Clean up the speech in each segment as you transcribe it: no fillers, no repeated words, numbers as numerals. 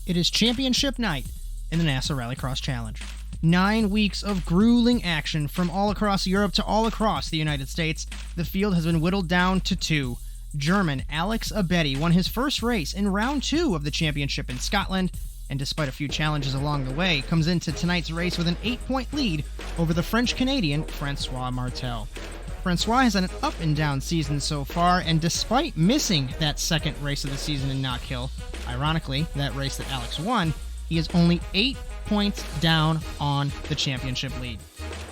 It is championship night in the NASA Rallycross Challenge. 9 weeks of grueling action from all across Europe to all across the United States. The field has been whittled down to 2. German Alex Abetty won his first race in round 2 of the championship in Scotland, and despite a few challenges along the way, comes into tonight's race with an 8-point lead over the French-Canadian Francois Martel. Francois has had an up-and-down season so far, and despite missing that second race of the season in Knock Hill, ironically, that race that Alex won, he is only 8 points down on the championship lead.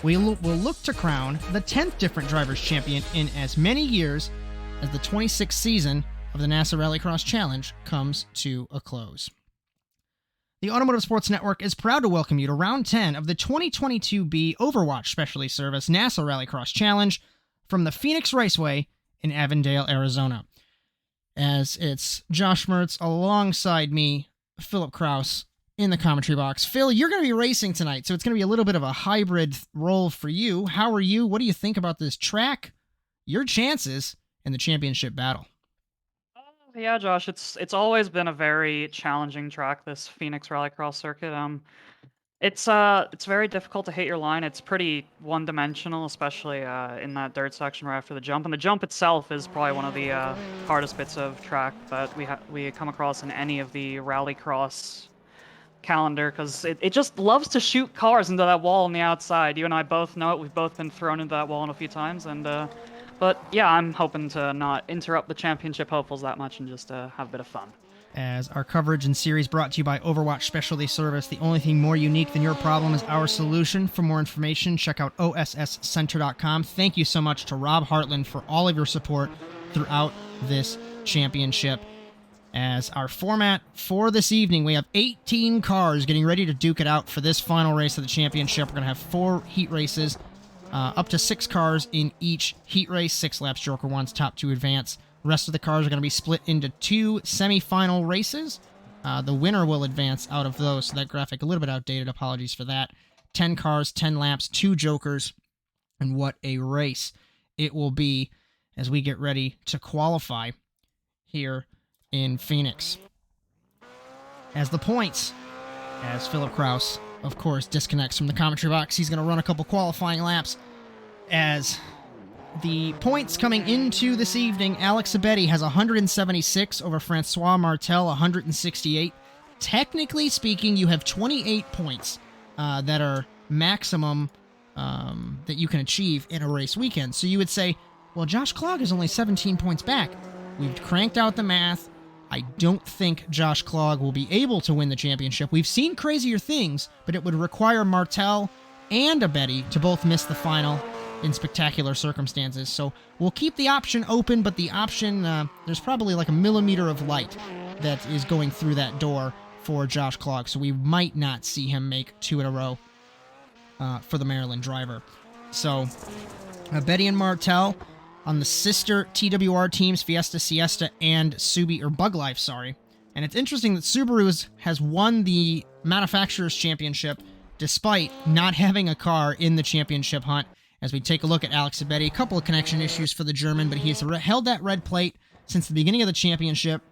We will look to crown the 10th different drivers champion in as many years as the 26th season of the NASA Rallycross Challenge comes to a close. The Automotive Sports Network is proud to welcome you to round 10 of the 2022B Overwatch Specialty Service NASA Rallycross Challenge from the Phoenix Raceway in Avondale, Arizona. As it's Josh Mertz alongside me, Philip Kraus, in the commentary box. Phil, you're going to be racing tonight, so it's going to be a little bit of a hybrid role for you. How are you? What do you think about this track? Your chances in the championship battle? Yeah, Josh, it's always been a very challenging track, this Phoenix Rallycross circuit. It's very difficult to hit your line. It's pretty one-dimensional, especially in that dirt section right after the jump. And the jump itself is probably one of the hardest bits of track that we come across in any of the Rallycross calendar, because it just loves to shoot cars into that wall on the outside. You and I both know it. We've both been thrown into that wall a few times, and but yeah, I'm hoping to not interrupt the championship hopefuls that much and just have a bit of fun. As our coverage and series brought to you by Overwatch Specialty Service, the only thing more unique than your problem is our solution. For more information, check out osscenter.com. Thank you so much to Rob Hartland for all of your support throughout this championship. As our format for this evening, we have 18 cars getting ready to duke it out for this final race of the championship. We're going to have 4 heat races, up to 6 cars in each heat race, 6 laps, Joker 1's top 2 advance. The rest of the cars are going to be split into 2 semi-final races. The winner will advance out of those, so that graphic a little bit outdated. Apologies for that. 10 cars, 10 laps, 2 Jokers, and what a race it will be as we get ready to qualify here in Phoenix. As the points, as Philip Kraus, of course, disconnects from the commentary box, he's going to run a couple qualifying laps. As the points coming into this evening, Alex Abetty has 176 over Francois Martel, 168. Technically speaking, you have 28 points that are maximum that you can achieve in a race weekend. So you would say, well, Josh Clogg is only 17 points back. We've cranked out the math. I don't think Josh Clogg will be able to win the championship. We've seen crazier things, but it would require Martel and Abetty to both miss the final in spectacular circumstances. So we'll keep the option open, but the option, there's probably like a millimeter of light that is going through that door for Josh Clogg, so we might not see him make 2 in a row for the Maryland driver. So Abetty and Martel on the sister TWR teams, Fiesta Siesta and Bug Life, sorry. And it's interesting that Subaru has won the Manufacturers' Championship despite not having a car in the championship hunt. As we take a look at Alex Abetty, a couple of connection issues for the German, but he's held that red plate since the beginning of the championship.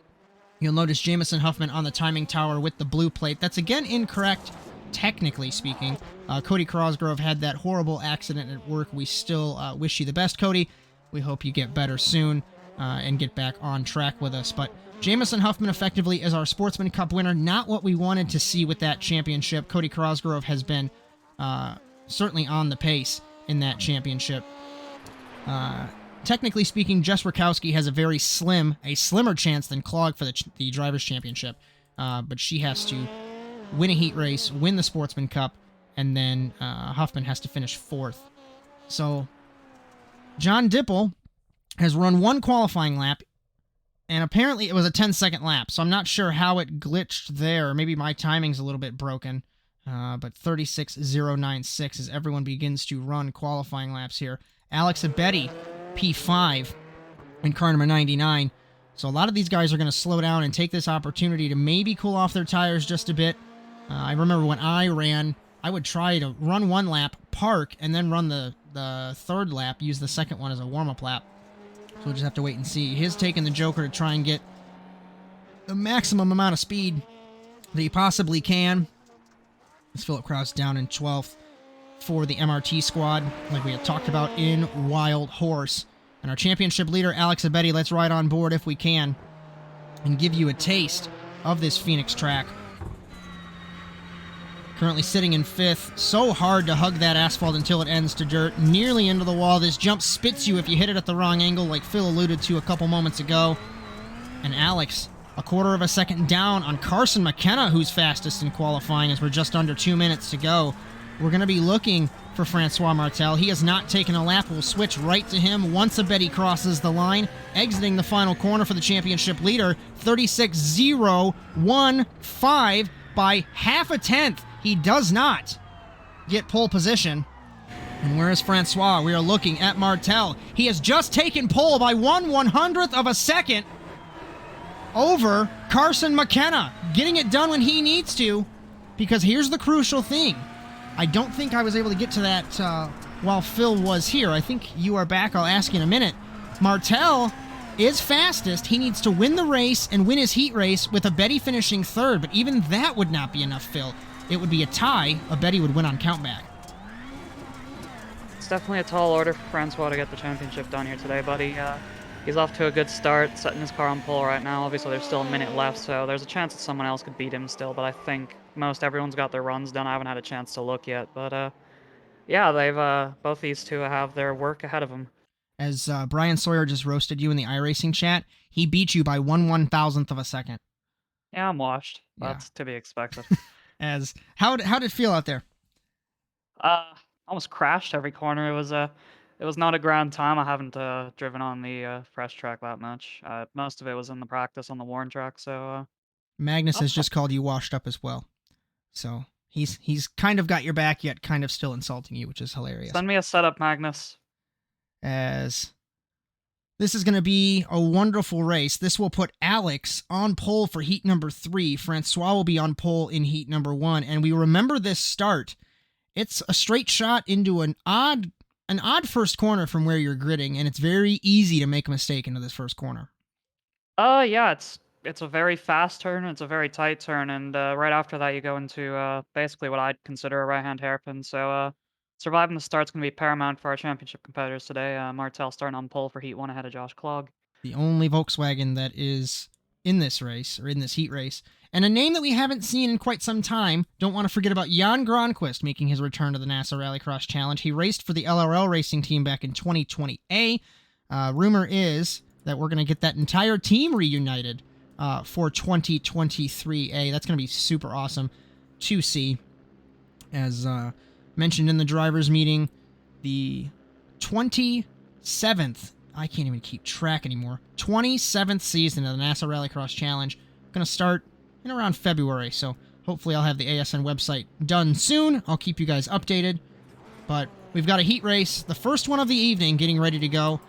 You'll notice Jamison Huffman on the timing tower with the blue plate. That's again incorrect, technically speaking. Cody Crosgrove had that horrible accident at work. We still wish you the best, Cody. We hope you get better soon and get back on track with us. But Jamison Huffman effectively is our Sportsman Cup winner. Not what we wanted to see with that championship. Cody Crosgrove has been certainly on the pace in that championship. Technically speaking, Jess Rakowski has a slimmer chance than Clogg for the Drivers' Championship. But she has to win a heat race, win the Sportsman Cup, and then Huffman has to finish 4th. So John Dipple has run 1 qualifying lap, and apparently it was a 10-second lap, so I'm not sure how it glitched there. Maybe my timing's a little bit broken, but 36.096 as everyone begins to run qualifying laps here. Alex Abetty, P5 in car number 99. So a lot of these guys are going to slow down and take this opportunity to maybe cool off their tires just a bit. I remember when I ran, I would try to run 1 lap, park, and then run the 3rd lap, use the 2nd one as a warm-up lap. So we'll just have to wait and see. He's taking the Joker to try and get the maximum amount of speed that he possibly can. It's Philip Kraus down in 12th for the MRT squad, like we had talked about in Wild Horse. And our championship leader, Alex Abedi, let's ride on board if we can and give you a taste of this Phoenix track. Currently sitting in 5th. So hard to hug that asphalt until it ends to dirt. Nearly into the wall. This jump spits you if you hit it at the wrong angle, like Phil alluded to a couple moments ago. And Alex, a quarter of a second down on Carson McKenna, who's fastest in qualifying as we're just under 2 minutes to go. We're going to be looking for Francois Martel. He has not taken a lap. We'll switch right to him once Abedi crosses the line, exiting the final corner for the championship leader, 36.015 by half a tenth. He does not get pole position. And where is Francois? We are looking at Martel. He has just taken pole by 1/100th of a second over Carson McKenna, getting it done when he needs to, because here's the crucial thing. I don't think I was able to get to that while Phil was here. I think you are back. I'll ask you in a minute. Martel is fastest. He needs to win the race and win his heat race with Abedi finishing 3rd, but even that would not be enough, Phil. It would be a tie. Abedi would win on countback. It's definitely a tall order for Francois to get the championship done here today, buddy. He's off to a good start, setting his car on pole right now. Obviously, there's still a minute left, so there's a chance that someone else could beat him still, but I think most everyone's got their runs done. I haven't had a chance to look yet, but yeah, they've both these two have their work ahead of them. As Brian Sawyer just roasted you in the iRacing chat, he beat you by 1/1000th of a second. Yeah, I'm washed. Yeah. That's to be expected. As how did it feel out there? Almost crashed every corner. It was not a grand time. I haven't driven on the fresh track that much. Most of it was in the practice on the worn track. So Magnus has just called you washed up as well. So he's kind of got your back, yet kind of still insulting you, which is hilarious. Send me a setup, Magnus. As this is going to be a wonderful race. This will put Alex on pole for heat number 3. Francois will be on pole in heat number 1. And we remember this start. It's a straight shot into an odd first corner from where you're gridding, and it's very easy to make a mistake into this first corner. Yeah, it's a very fast turn. It's a very tight turn, and right after that, you go into basically what I'd consider a right-hand hairpin. So surviving the start's going to be paramount for our championship competitors today. Martel starting on pole for heat 1 ahead of Josh Klog. The only Volkswagen that is in this race, or in this heat race. And a name that we haven't seen in quite some time. Don't want to forget about Jan Gronquist making his return to the NASA Rallycross Challenge. He raced for the LRL racing team back in 2020A. Rumor is that we're going to get that entire team reunited for 2023A. That's going to be super awesome to see. As mentioned in the driver's meeting, the 27th, I can't even keep track anymore, 27th season of the NASA Rallycross Challenge. Going to start in around February, so hopefully I'll have the ASN website done soon. I'll keep you guys updated. But we've got a heat race, the first one of the evening, getting ready to go,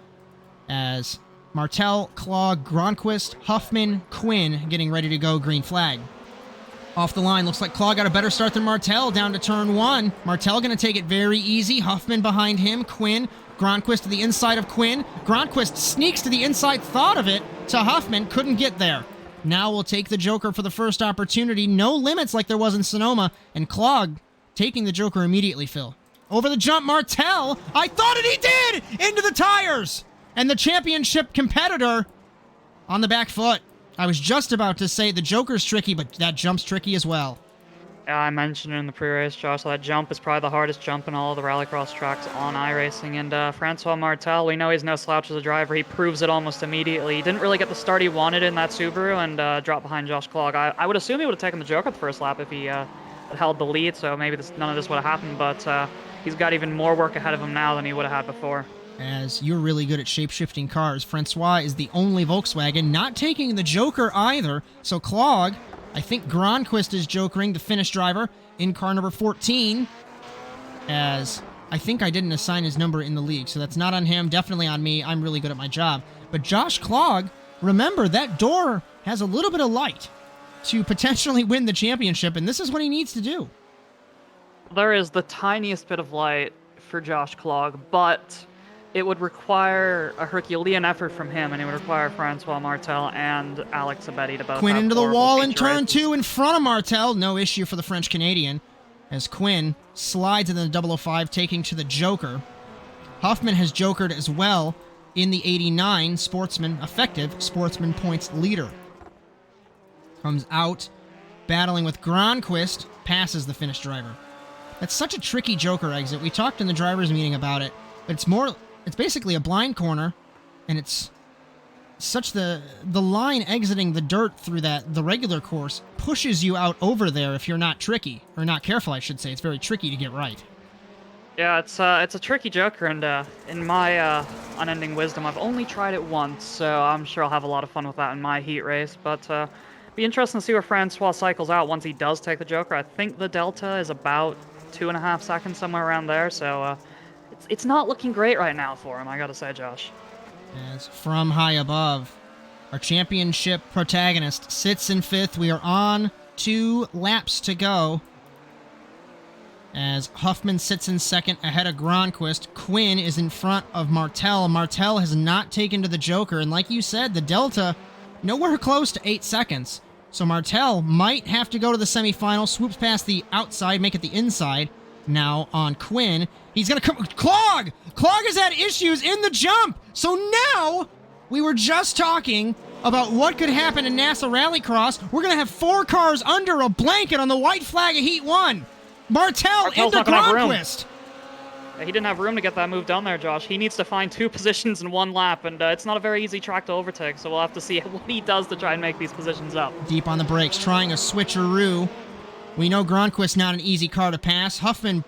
as Martel, Klog, Gronquist, Huffman, Quinn getting ready to go green flag. Off the line, looks like Klog got a better start than Martel down to turn 1. Martel going to take it very easy. Huffman behind him. Quinn, Gronquist to the inside of Quinn. Gronquist sneaks to the inside, thought of it, to Huffman, couldn't get there. Now we'll take the Joker for the first opportunity. No limits like there was in Sonoma. And Klog taking the Joker immediately, Phil. Over the jump, Martel. I thought it, he did! Into the tires! And the championship competitor on the back foot. I was just about to say the Joker's tricky, but that jump's tricky as well. Yeah, I mentioned it in the pre-race, Josh. So that jump is probably the hardest jump in all of the Rallycross tracks on iRacing. And Francois Martel, we know he's no slouch as a driver. He proves it almost immediately. He didn't really get the start he wanted in that Subaru and dropped behind Josh Klog. I would assume he would have taken the Joker the first lap if he had held the lead, so maybe none of this would have happened. But he's got even more work ahead of him now than he would have had before. As you're really good at shape-shifting cars, Francois is the only Volkswagen not taking the Joker either. So Klog, I think Gronquist is jokering, the Finnish driver, in car number 14, as I think I didn't assign his number in the league, so that's not on him, definitely on me. I'm really good at my job. But Josh Klog, remember, that door has a little bit of light to potentially win the championship, and this is what he needs to do. There is the tiniest bit of light for Josh Klog, but it would require a Herculean effort from him, and it would require Francois Martel and Alex Abedi to both Quinn have into the horrible wall in feature turn races. 2 in front of Martel. No issue for the French-Canadian as Quinn slides in the 005, taking to the Joker. Huffman has jokered as well in the 89, effective sportsman points leader. Comes out, battling with Gronquist, passes the Finnish driver. That's such a tricky Joker exit. We talked in the drivers' meeting about it, but it's basically a blind corner, and it's such the line exiting the dirt through the regular course pushes you out over there if you're not tricky, or not careful, I should say. It's very tricky to get right. Yeah, it's a tricky Joker, and in my unending wisdom, I've only tried it once, so I'm sure I'll have a lot of fun with that in my heat race. But be interesting to see where Francois cycles out once he does take the Joker. I think the delta is about 2.5 seconds, somewhere around there. So it's not looking great right now for him, I gotta say, Josh. As from high above, our championship protagonist sits in 5th. We are on 2 laps to go. As Huffman sits in 2nd ahead of Gronquist. Quinn is in front of Martel. Martel has not taken to the Joker, and like you said, the delta nowhere close to 8 seconds. So Martel might have to go to the semifinal, swoops past the outside, make it the inside. Now on Quinn. He's going to come... Clog! Clog has had issues in the jump! So now, we were just talking about what could happen in NASA Rallycross. We're going to have 4 cars under a blanket on the white flag of Heat 1. Martel's into Gronquist. He didn't have room to get that move done there, Josh. He needs to find 2 positions in 1 lap, and it's not a very easy track to overtake, so we'll have to see what he does to try and make these positions up. Deep on the brakes, trying a switcheroo. We know Gronquist not an easy car to pass. Huffman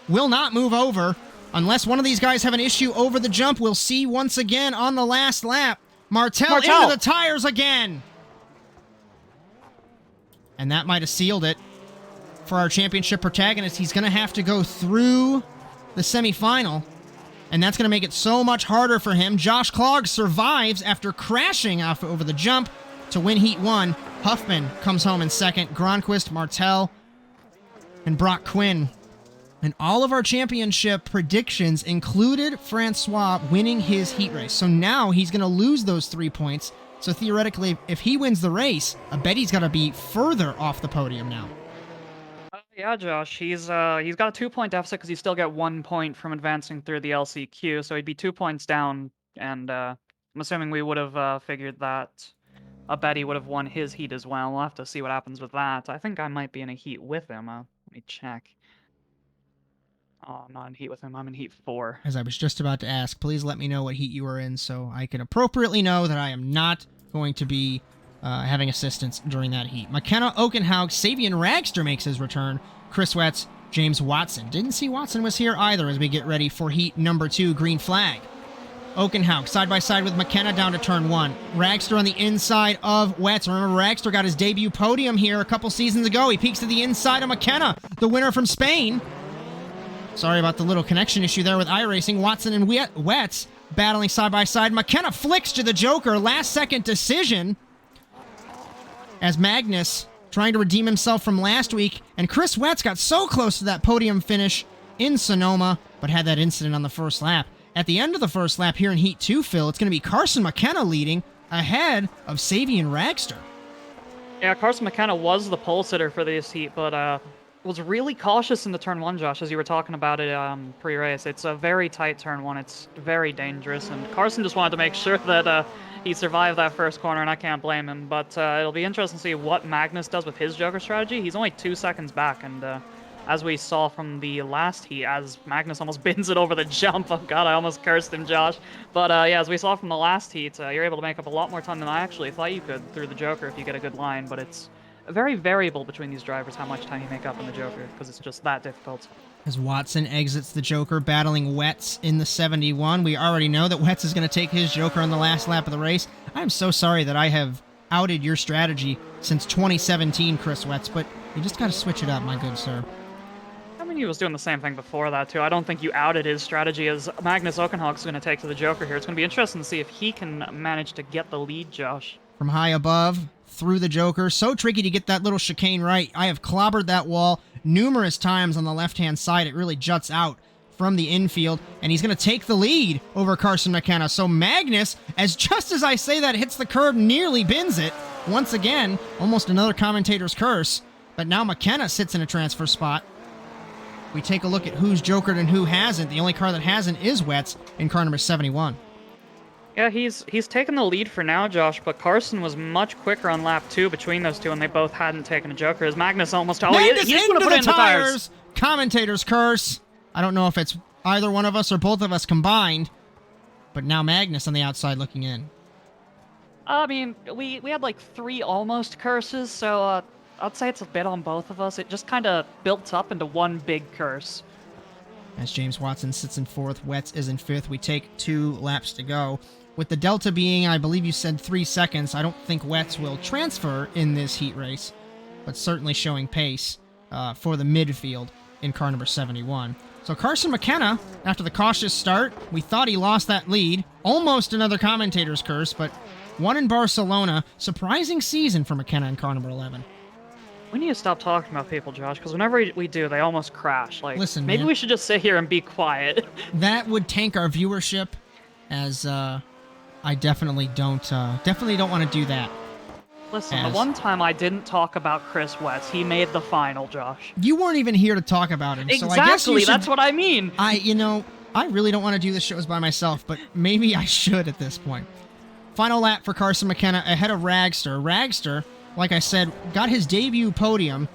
will not move over unless one of these guys have an issue over the jump. We'll see once again on the last lap. Martel into the tires again. And that might have sealed it for our championship protagonist. He's going to have to go through the semifinal, and that's going to make it so much harder for him. Josh Clog survives after crashing off over the jump to win Heat 1. Huffman comes home in 2nd. Gronquist, Martel, and Brock Quinn. And all of our championship predictions included Francois winning his heat race. So now he's going to lose those 3 points. So theoretically, if he wins the race, I bet he's got to be further off the podium now. Yeah, Josh, he's got a 2-point deficit because you still get 1 point from advancing through the LCQ, so he'd be 2 points down, and I'm assuming we would have figured that Abedi would have won his heat as well. We'll have to see what happens with that. I think I might be in a heat with him. Let me check. Oh, I'm not in heat with him. I'm in heat 4. As I was just about to ask, please let me know what heat you are in so I can appropriately know that I am not going to be having assistance during that heat. McKenna, Okenhaug, Savian Ragster makes his return. Chris Wetz, James Watson. Didn't see Watson was here either as we get ready for heat number 2, green flag. Okenhaug side by side with McKenna down to turn 1. Ragster on the inside of Wetz. Remember, Ragster got his debut podium here a couple seasons ago. He peeks to the inside of McKenna, the winner from Spain. Sorry about the little connection issue there with iRacing. Watson and Wetz battling side by side. McKenna flicks to the Joker. Last second decision as Magnus trying to redeem himself from last week. And Chris Wetz got so close to that podium finish in Sonoma, but had that incident on the first lap. At the end of the first lap here in Heat 2, Phil, it's going to be Carson McKenna leading ahead of Savian Ragster. Yeah, Carson McKenna was the pole sitter for this heat, but was really cautious in the turn 1, Josh, as you were talking about it pre-race. It's a very tight turn 1. It's very dangerous, and Carson just wanted to make sure that he survived that first corner, and I can't blame him. But it'll be interesting to see what Magnus does with his Joker strategy. He's only 2 seconds back, and as we saw from the last heat, as Magnus almost bins it over the jump. Oh god, I almost cursed him, Josh. But yeah, as we saw from the last heat, you're able to make up a lot more time than I actually thought you could through the Joker if you get a good line, but it's very variable between these drivers how much time you make up in the Joker, because it's just that difficult. As Watson exits the Joker, battling Wetz in the 71. We already know that Wetz is going to take his Joker on the last lap of the race. I'm so sorry that I have outed your strategy since 2017, Chris Wetz, but you just got to switch it up, my good sir. I mean, he was doing the same thing before that, too. I don't think you outed his strategy as Magnus Okenhaug's going to take to the Joker here. It's going to be interesting to see if he can manage to get the lead, Josh. From high above, through the Joker. So tricky to get that little chicane right. I have clobbered that wall numerous times on the left-hand side. It really juts out from the infield, and he's going to take the lead over Carson McKenna. So Magnus, just as I say that, hits the curb, nearly bins it. Once again, almost another commentator's curse, but now McKenna sits in a transfer spot. We take a look at who's jokered and who hasn't. The only car that hasn't is Wetz in car number 71. Yeah, he's taken the lead for now, Josh, but Carson was much quicker on lap 2 between those two, and they both hadn't taken a joker. As Magnus almost... Magnus he's going to put it in the tires! Commentator's curse. I don't know if it's either one of us or both of us combined, but now Magnus on the outside looking in. I mean, we had like 3 almost curses, so I'd say it's a bit on both of us. It just kind of built up into one big curse. As James Watson sits in 4th, Wetz is in 5th. We take 2 laps to go. With the delta being, I believe you said 3 seconds, I don't think Wetz will transfer in this heat race, but certainly showing pace for the midfield in car number 71. So Carson McKenna, after the cautious start, we thought he lost that lead. Almost another commentator's curse, but won in Barcelona. Surprising season for McKenna in car number 11. We need to stop talking about people, Josh, because whenever we do, they almost crash. Like, listen, maybe man, we should just sit here and be quiet. That would tank our viewership, as I definitely don't want to do that. Listen, the one time I didn't talk about Chris Wetz, he made the final, Josh. You weren't even here to talk about him. Exactly, so I guess you should, that's what I mean. I really don't want to do the shows by myself, but maybe I should at this point. Final lap for Carson McKenna ahead of Ragster. Ragster, like I said, got his debut podium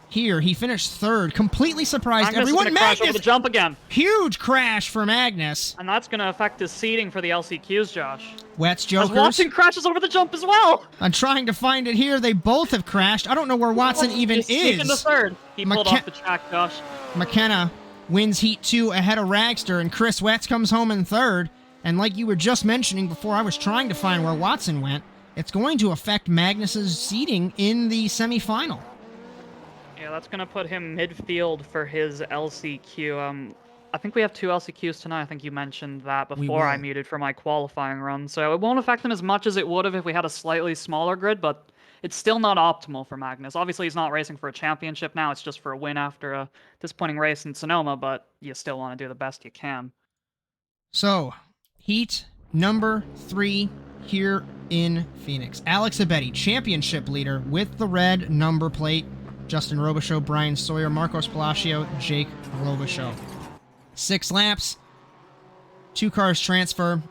here. He finished 3rd, completely surprised everyone. Magnus crash over the jump again. Huge crash for Magnus. And that's going to affect his seating for the LCQs, Josh. Wetz jokers. As Watson crashes over the jump as well. I'm trying to find it here. They both have crashed. I don't know where Watson even is. He's into 3rd. He pulled off the track, Josh. McKenna wins Heat 2 ahead of Ragster, and Chris Wetz comes home in 3rd. And like you were just mentioning before, I was trying to find where Watson went. It's going to affect Magnus's seating in the semifinal. Yeah, that's going to put him midfield for his LCQ. I think we have 2 LCQs tonight. I think you mentioned that before I muted for my qualifying run. So it won't affect him as much as it would have if we had a slightly smaller grid, but it's still not optimal for Magnus. Obviously, he's not racing for a championship now. It's just for a win after a disappointing race in Sonoma, but you still want to do the best you can. So, heat number 3 here in Phoenix. Alex Abeti, championship leader with the red number plate. Justin Robichaud, Brian Sawyer, Marcos Palacio, Jake Robichaud. 6 laps, 2 cars transfer,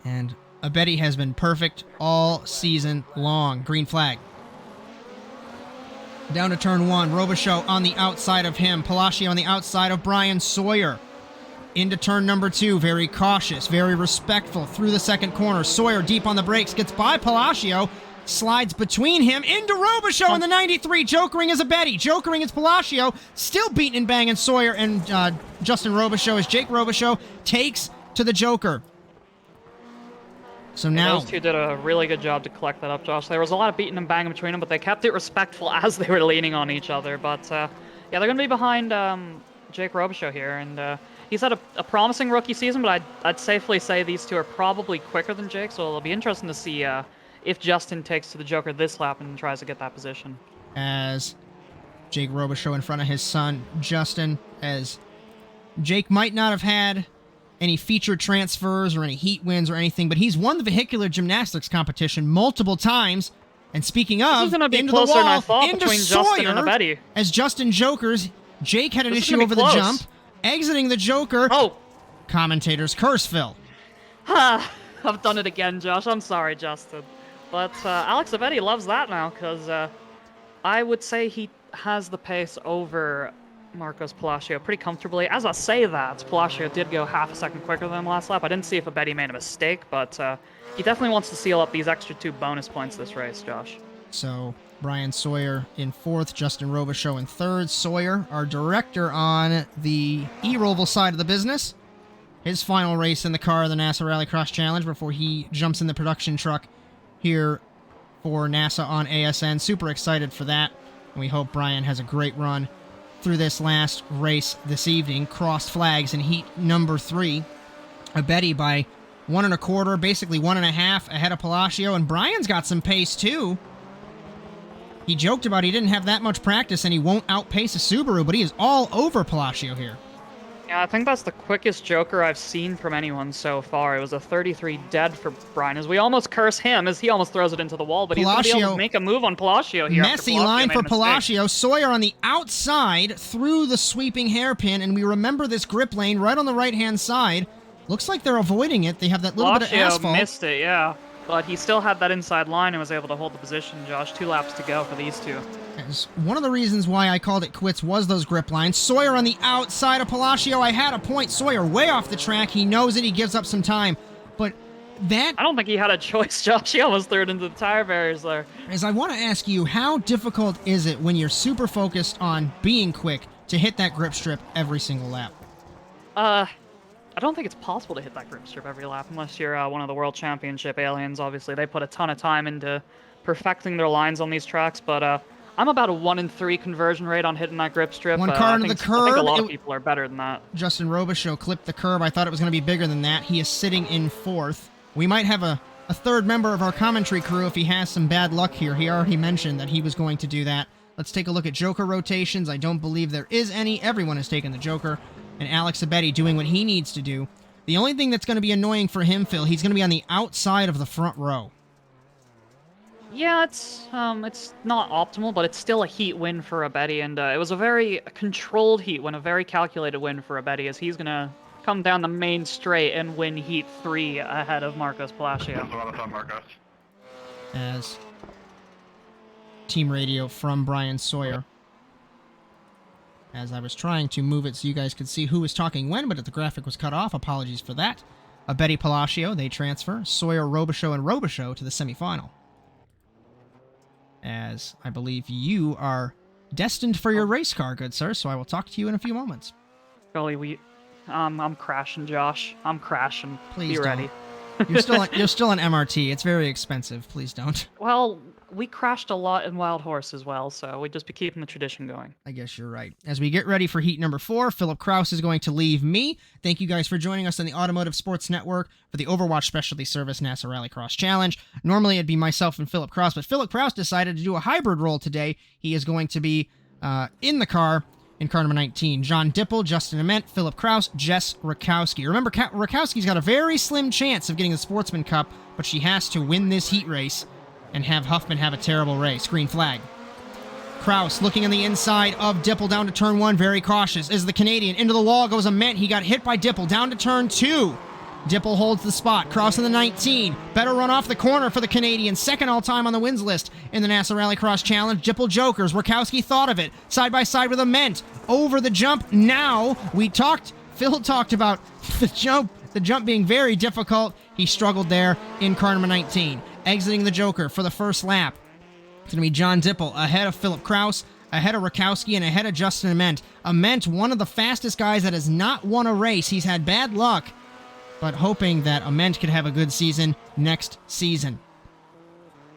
and Abeti has been perfect all season long. Green flag. Down to turn 1, Robichaud on the outside of him, Palacio on the outside of Brian Sawyer. Into turn number 2, very cautious, very respectful, through the second corner. Sawyer deep on the brakes, gets by Palacio, slides between him, into Robichaud in the 93. Jokering is Abeti, jokering is Palacio, still beating and banging Sawyer and Justin Robichaud as Jake Robichaud takes to the Joker. So now... those two did a really good job to collect that up, Josh. There was a lot of beating and banging between them, but they kept it respectful as they were leaning on each other. But, yeah, they're going to be behind Jake Robichaud here, and he's had a promising rookie season, but I'd safely say these two are probably quicker than Jake, so it'll be interesting to see if Justin takes to the Joker this lap and tries to get that position. As Jake Robichaud in front of his son, Justin, as Jake might not have had any featured transfers or any heat wins or anything, but he's won the vehicular gymnastics competition multiple times. And speaking of, this is gonna be into closer the wall, than I thought into between Sawyer, Justin and Abeti. As Justin jokers, Jake had an This is issue gonna be over close. the jump, exiting the Joker. Oh! Commentators curse Phil. I've done it again, Josh. I'm sorry, Justin. But Alex Abeti loves that now, because I would say he has the pace over Marcos Palacio pretty comfortably. As I say that, Palacio did go half a second quicker than last lap. I didn't see if Abeti made a mistake, but he definitely wants to seal up these extra 2 bonus points this race, Josh. So, Brian Sawyer in 4th, Justin Robichaud in 3rd. Sawyer, our director on the E-Roval side of the business. His final race in the car of the NASA Rallycross Challenge before he jumps in the production truck here for NASA on ASN. Super excited for that. And we hope Brian has a great run through this last race this evening. Crossed flags in heat number 3. Abeti by 1 1/4, basically 1 1/2 ahead of Palacio. And Brian's got some pace too. He joked about he didn't have that much practice and he won't outpace a Subaru, but he is all over Palacio here. Yeah, I think that's the quickest Joker I've seen from anyone so far. It was a 33 dead for Brian, as we almost curse him as he almost throws it into the wall, but he's going to be able to make a move on Palacio here after Messy Palacio line made for a mistake. Palacio. Sawyer on the outside through the sweeping hairpin, and we remember this grip lane right on the right-hand side. Looks like they're avoiding it. They have that little bit of asphalt. Palacio missed it, yeah. But he still had that inside line and was able to hold the position, Josh. 2 laps to go for these two. One of the reasons why I called it quits was those grip lines. Sawyer on the outside of Palacio. I had a point. Sawyer way off the track. He knows it. He gives up some time. But that... I don't think he had a choice, Josh. He almost threw it into the tire barriers there. As I want to ask you, how difficult is it when you're super focused on being quick to hit that grip strip every single lap? I don't think it's possible to hit that grip strip every lap unless you're one of the World Championship aliens. Obviously, they put a ton of time into perfecting their lines on these tracks, but I'm about a 1 in 3 conversion rate on hitting that grip strip. One car into the curb. I think a lot of people are better than that. Justin Robichaud clipped the curb. I thought it was going to be bigger than that. He is sitting in 4th. We might have a third member of our commentary crew if he has some bad luck here. He already mentioned that he was going to do that. Let's take a look at Joker rotations. I don't believe there is any. Everyone has taken the Joker. And Alex Abetty doing what he needs to do. The only thing that's going to be annoying for him, Phil, he's going to be on the outside of the front row. Yeah, it's not optimal, but it's still a heat win for Abetty, and it was a very controlled heat win, a very calculated win for Abetty, as he's going to come down the main straight and win Heat 3 ahead of Marcos Palacio. As team radio from Brian Sawyer. As I was trying to move it so you guys could see who was talking when, but the graphic was cut off. Apologies for that. Abetty Palacio, they transfer. Sawyer, Robichaud, and Robichaud to the semifinal. As I believe you are destined for your race car, good sir, so I will talk to you in a few moments. Golly, I'm crashing, Josh. I'm crashing. Please be ready. You're still an MRT. It's very expensive. Please don't. Well, we crashed a lot in Wild Horse as well, so we'd just be keeping the tradition going. I guess you're right. As we get ready for heat number 4, Philip Kraus is going to leave me. Thank you guys for joining us on the Automotive Sports Network for the Overwatch Specialty Service NASA Rallycross Challenge. Normally it'd be myself and Philip Kraus, but Philip Kraus decided to do a hybrid role today. He is going to be in the car in car number 19. John Dipple, Justin Ament, Philip Kraus, Jess Rakowski. Remember, Rakowski's got a very slim chance of getting the Sportsman Cup, but she has to win this heat race and have Huffman have a terrible race. Green flag. Kraus looking on the inside of Dipple down to turn 1, very cautious. Is the Canadian. Into the wall goes Ament. He got hit by Dipple down to turn 2. Dipple holds the spot. Kraus in the 19. Better run off the corner for the Canadian. Second all-time on the wins list in the NASA Rallycross Challenge. Dipple jokers. Rakowski thought of it. Side by side with Ament. Over the jump. Now, Phil talked about the jump being very difficult. He struggled there in car number 19. Exiting the Joker for the first lap. It's going to be John Dipple ahead of Philip Kraus, ahead of Rakowski, and ahead of Justin Ament. Ament, one of the fastest guys that has not won a race. He's had bad luck, but hoping that Ament could have a good season next season.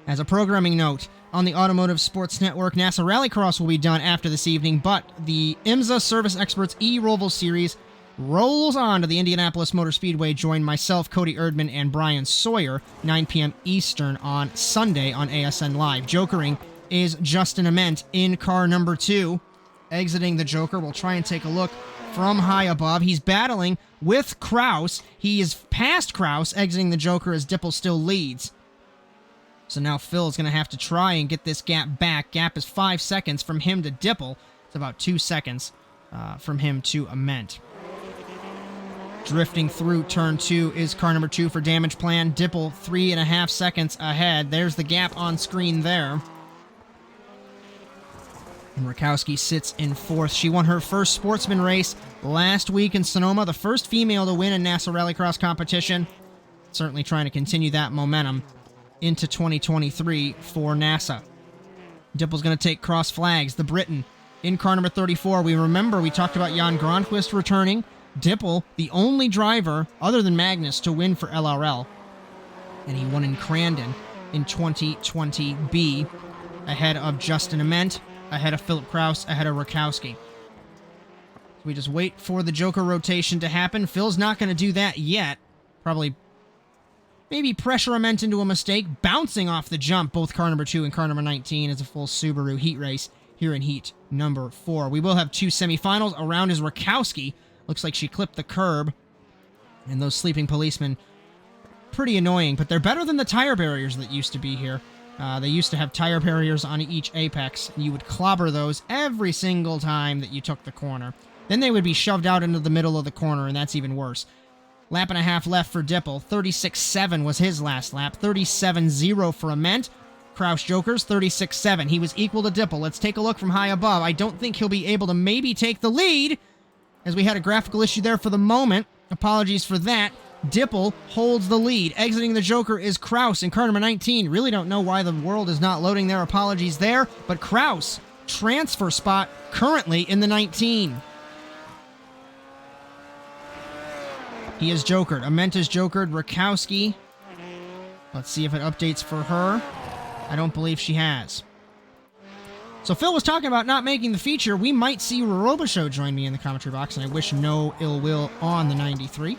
As a programming note, on the Automotive Sports Network, NASA Rallycross will be done after this evening, but the IMSA Service Experts E-Roval Series rolls on to the Indianapolis Motor Speedway. Join myself, Cody Erdman, and Brian Sawyer, 9 p.m. Eastern on Sunday on ASN Live. Jokering is Justin Ament in car number 2. Exiting the Joker, we'll try and take a look from high above. He's battling with Kraus. He is past Kraus, exiting the Joker as Dipple still leads. So now Phil is going to have to try and get this gap back. Gap is 5 seconds from him to Dipple. It's about 2 seconds from him to Ament. Drifting through turn 2 is car number 2 for Damage Plan. Dipple 3.5 seconds ahead. There's the gap on screen there. And Rakowski sits in 4th. She won her first sportsman race last week in Sonoma, the first female to win a NASA Rallycross competition. Certainly trying to continue that momentum into 2023 for NASA. Dipple's going to take cross flags. The Briton in car number 34. We talked about Jan Gronquist returning. Dipple, the only driver other than Magnus to win for LRL. And he won in Crandon in 2020B, ahead of Justin Ament, ahead of Philip Kraus, ahead of Rakowski. So we just wait for the Joker rotation to happen. Phil's not going to do that yet. Probably maybe pressure Ament into a mistake, bouncing off the jump. Both car number 2 and car number 19 is a full Subaru heat race here in heat number 4. We will have 2 semifinals. Around is Rakowski, Looks like she clipped the curb. And those sleeping policemen, pretty annoying, but they're better than the tire barriers that used to be here. They used to have tire barriers on each apex, and you would clobber those every single time that you took the corner. Then they would be shoved out into the middle of the corner, and that's even worse. Lap and a half left for Dipple. 36.7 was his last lap. 37.0 for Ament. Kraus Jokers, 36.7. He was equal to Dipple. Let's take a look from high above. I don't think he'll be able to maybe take the lead, as we had a graphical issue there for the moment. Apologies for that. Dipple holds the lead. Exiting the Joker is Kraus in car number 19. Really don't know why the world is not loading their apologies there, but Kraus, transfer spot currently in the 19. He is jokered. Ament is jokered. Rakowski. Let's see if it updates for her. I don't believe she has. So Phil was talking about not making the feature. We might see Robichaud join me in the commentary box, and I wish no ill will on the 93.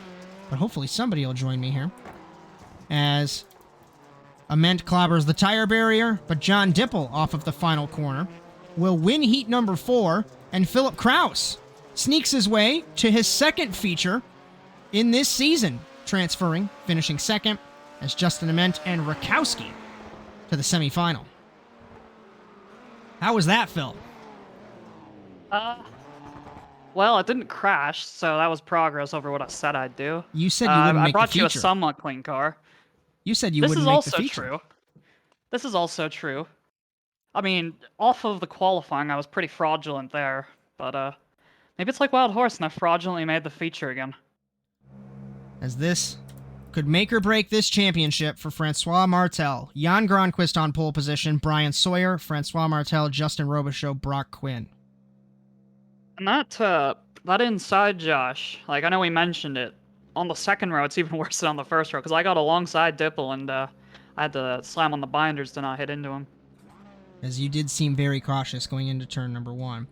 But hopefully somebody will join me here. As Ament clobbers the tire barrier, but John Dipple off of the final corner will win heat number 4, and Philip Kraus sneaks his way to his second feature in this season, transferring, finishing second, as Justin Ament and Rakowski to the semifinal. How was that, Phil? Well, it didn't crash, so that was progress over what I said I'd do. You said you wouldn't make the feature. I brought you a somewhat clean car. You said you wouldn't make the feature. This is also true. I mean, off of the qualifying, I was pretty fraudulent there, but maybe it's like Wild Horse and I fraudulently made the feature again. As this could make or break this championship for Francois Martel. Jan Gronquist on pole position, Brian Sawyer, Francois Martel, Justin Robichaud, Brock Quinn. And that inside, Josh, like I know we mentioned it, on the second row it's even worse than on the first row, because I got alongside Dipple and I had to slam on the binders to not hit into him. As you did seem very cautious going into turn number 1.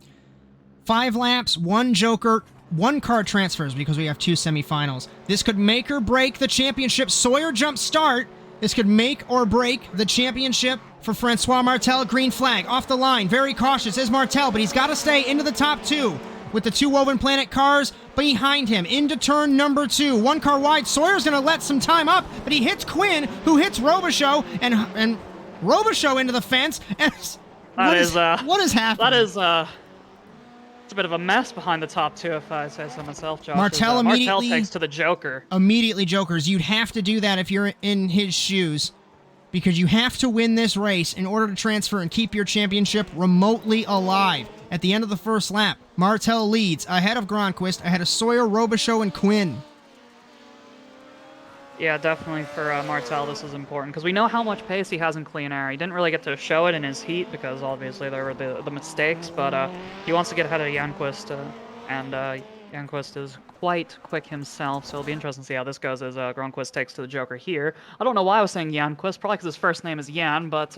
5 laps, 1 joker, 1 car transfers because we have 2 semifinals. This could make or break the championship. Sawyer jump start. This could make or break the championship for Francois Martel. Green flag off the line. Very cautious is Martel, but he's got to stay into the top 2 with the 2 Woven Planet cars behind him into turn number 2. 1 car wide. Sawyer's going to let some time up, but he hits Quinn, who hits Robichaud, and Robichaud into the fence. And what is happening? It's a bit of a mess behind the top 2, if I say so myself, Josh. Martel Martel takes to the Joker. Immediately jokers. You'd have to do that if you're in his shoes, because you have to win this race in order to transfer and keep your championship remotely alive. At the end of the first lap, Martel leads ahead of Gronquist, ahead of Sawyer, Robichaud, and Quinn. Yeah, definitely for Martel this is important, because we know how much pace he has in clean air. He didn't really get to show it in his heat, because obviously there were the mistakes, but he wants to get ahead of Janquist, and Janquist is quite quick himself, so it'll be interesting to see how this goes as Gronquist takes to the Joker here. I don't know why I was saying Janquist, probably because his first name is Jan, but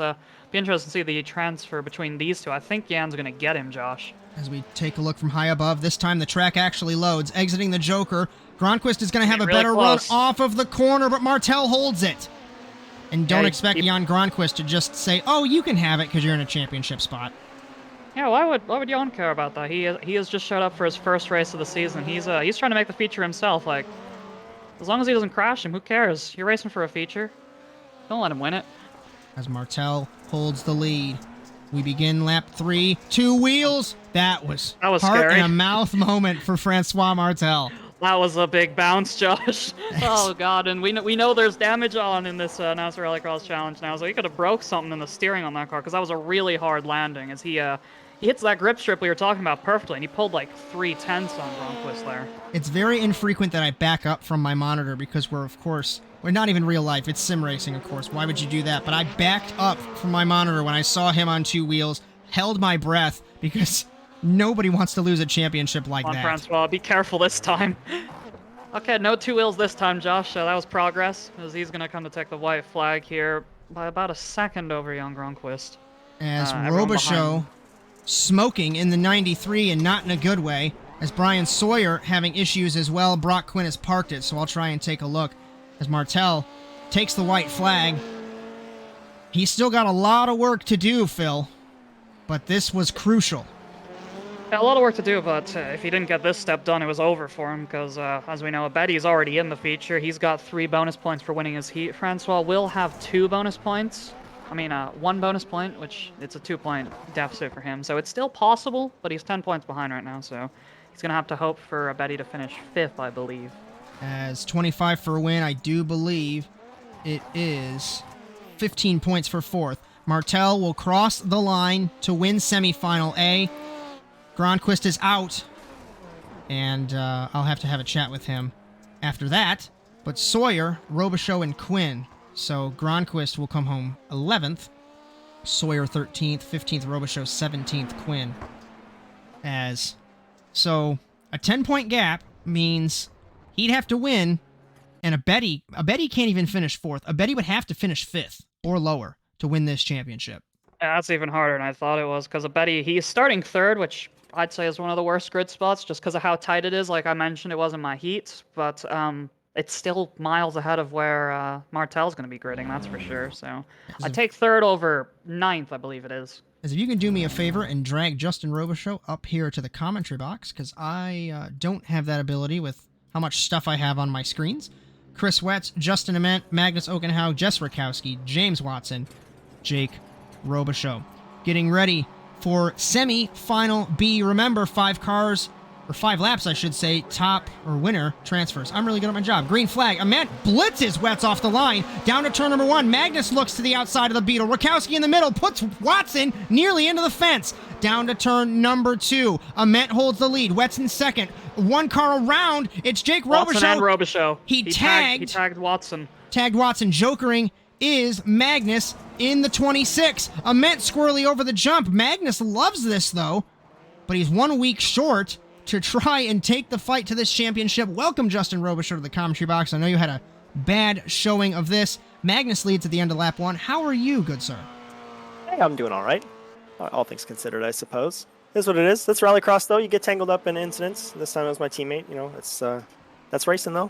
be interesting to see the transfer between these two. I think Jan's going to get him, Josh. As we take a look from high above, this time the track actually loads. Exiting the Joker, Gronquist is going to have a really better run off of the corner, but Martel holds it. And don't expect Jan Gronquist to just say, oh, you can have it because you're in a championship spot. Yeah, why would Jan care about that? He has just showed up for his first race of the season. He's trying to make the feature himself. Like, as long as he doesn't crash him, who cares? You're racing for a feature. Don't let him win it. As Martel holds the lead, we begin lap 3. 2 wheels. That was heart scary. in a mouth moment for Francois Martel. That was a big bounce, Josh. Oh god, and we know there's damage on in this NASCAR Rallycross challenge now, so he could have broke something in the steering on that car, because that was a really hard landing. As he hits that grip strip we were talking about perfectly, and he pulled like 3/10 on Gronquist there. It's very infrequent that I back up from my monitor, because we're not even real life. It's sim racing, of course. Why would you do that? But I backed up from my monitor when I saw him on 2 wheels, held my breath, because nobody wants to lose a championship like that. Come on, Francois, be careful this time. Okay, no 2 wheels this time, Josh. That was progress, as he's going to come to take the white flag here by about a second over Jan Gronquist. As Robichaud smoking in the 93, and not in a good way, as Brian Sawyer having issues as well. Brock Quinn has parked it, so I'll try and take a look. As Martel takes the white flag. He's still got a lot of work to do, Phil, but this was crucial. Yeah, a lot of work to do, but if he didn't get this step done, it was over for him, because as we know, Betty's already in the feature. He's got 3 bonus points for winning his heat. Francois will have 2 bonus points. I mean, 1 bonus point, which it's a 2-point deficit for him. So it's still possible, but he's 10 points behind right now, so he's going to have to hope for Betty to finish 5th, I believe. As 25 for a win, I do believe it is 15 points for 4th. Martel will cross the line to win semifinal A. Gronquist is out, and I'll have to have a chat with him after that. But Sawyer, Robichaud, and Quinn. So Gronquist will come home 11th, Sawyer 13th, 15th Robichaud, 17th Quinn. So a 10-point gap means he'd have to win, and a Betty can't even finish 4th. A Betty would have to finish 5th or lower to win this championship. Yeah, that's even harder than I thought it was, because Betty, he's starting 3rd, which I'd say is one of the worst grid spots, just because of how tight it is. Like I mentioned, it wasn't my heat, but it's still miles ahead of where Martel's going to be gridding, that's for sure. So I'd take 3rd over 9th, I believe it is. As if you can do me a favor and drag Justin Robichaud up here to the commentary box, because I don't have that ability with how much stuff I have on my screens. Chris Wetz, Justin Ament, Magnus Okenhaug, Jess Rakowski, James Watson, Jake Robichaud. Getting ready for semi-final B. Remember, 5 cars, or 5 laps, I should say, top or winner transfers. I'm really good at my job. Green flag. Ament blitzes Wetz off the line. Down to turn number 1. Magnus looks to the outside of the Beetle. Rakowski in the middle puts Watson nearly into the fence. Down to turn number 2. Ament holds the lead. Wetz in second. 1 car around. It's Jake Robichaud. Watson and Robichaud. He tagged Watson. Tagged Watson. Jokering is Magnus in the 26. Ament squirrely over the jump. Magnus loves this, though, but he's 1 week short to try and take the fight to this championship. Welcome, Justin Robichaud, to the commentary box. I know you had a bad showing of this. Magnus leads at the end of lap 1. How are you, good sir? Hey, I'm doing all right. All things considered, I suppose. Is what it is. That's Rallycross, though. You get tangled up in incidents. This time it was my teammate. You know, that's racing, though.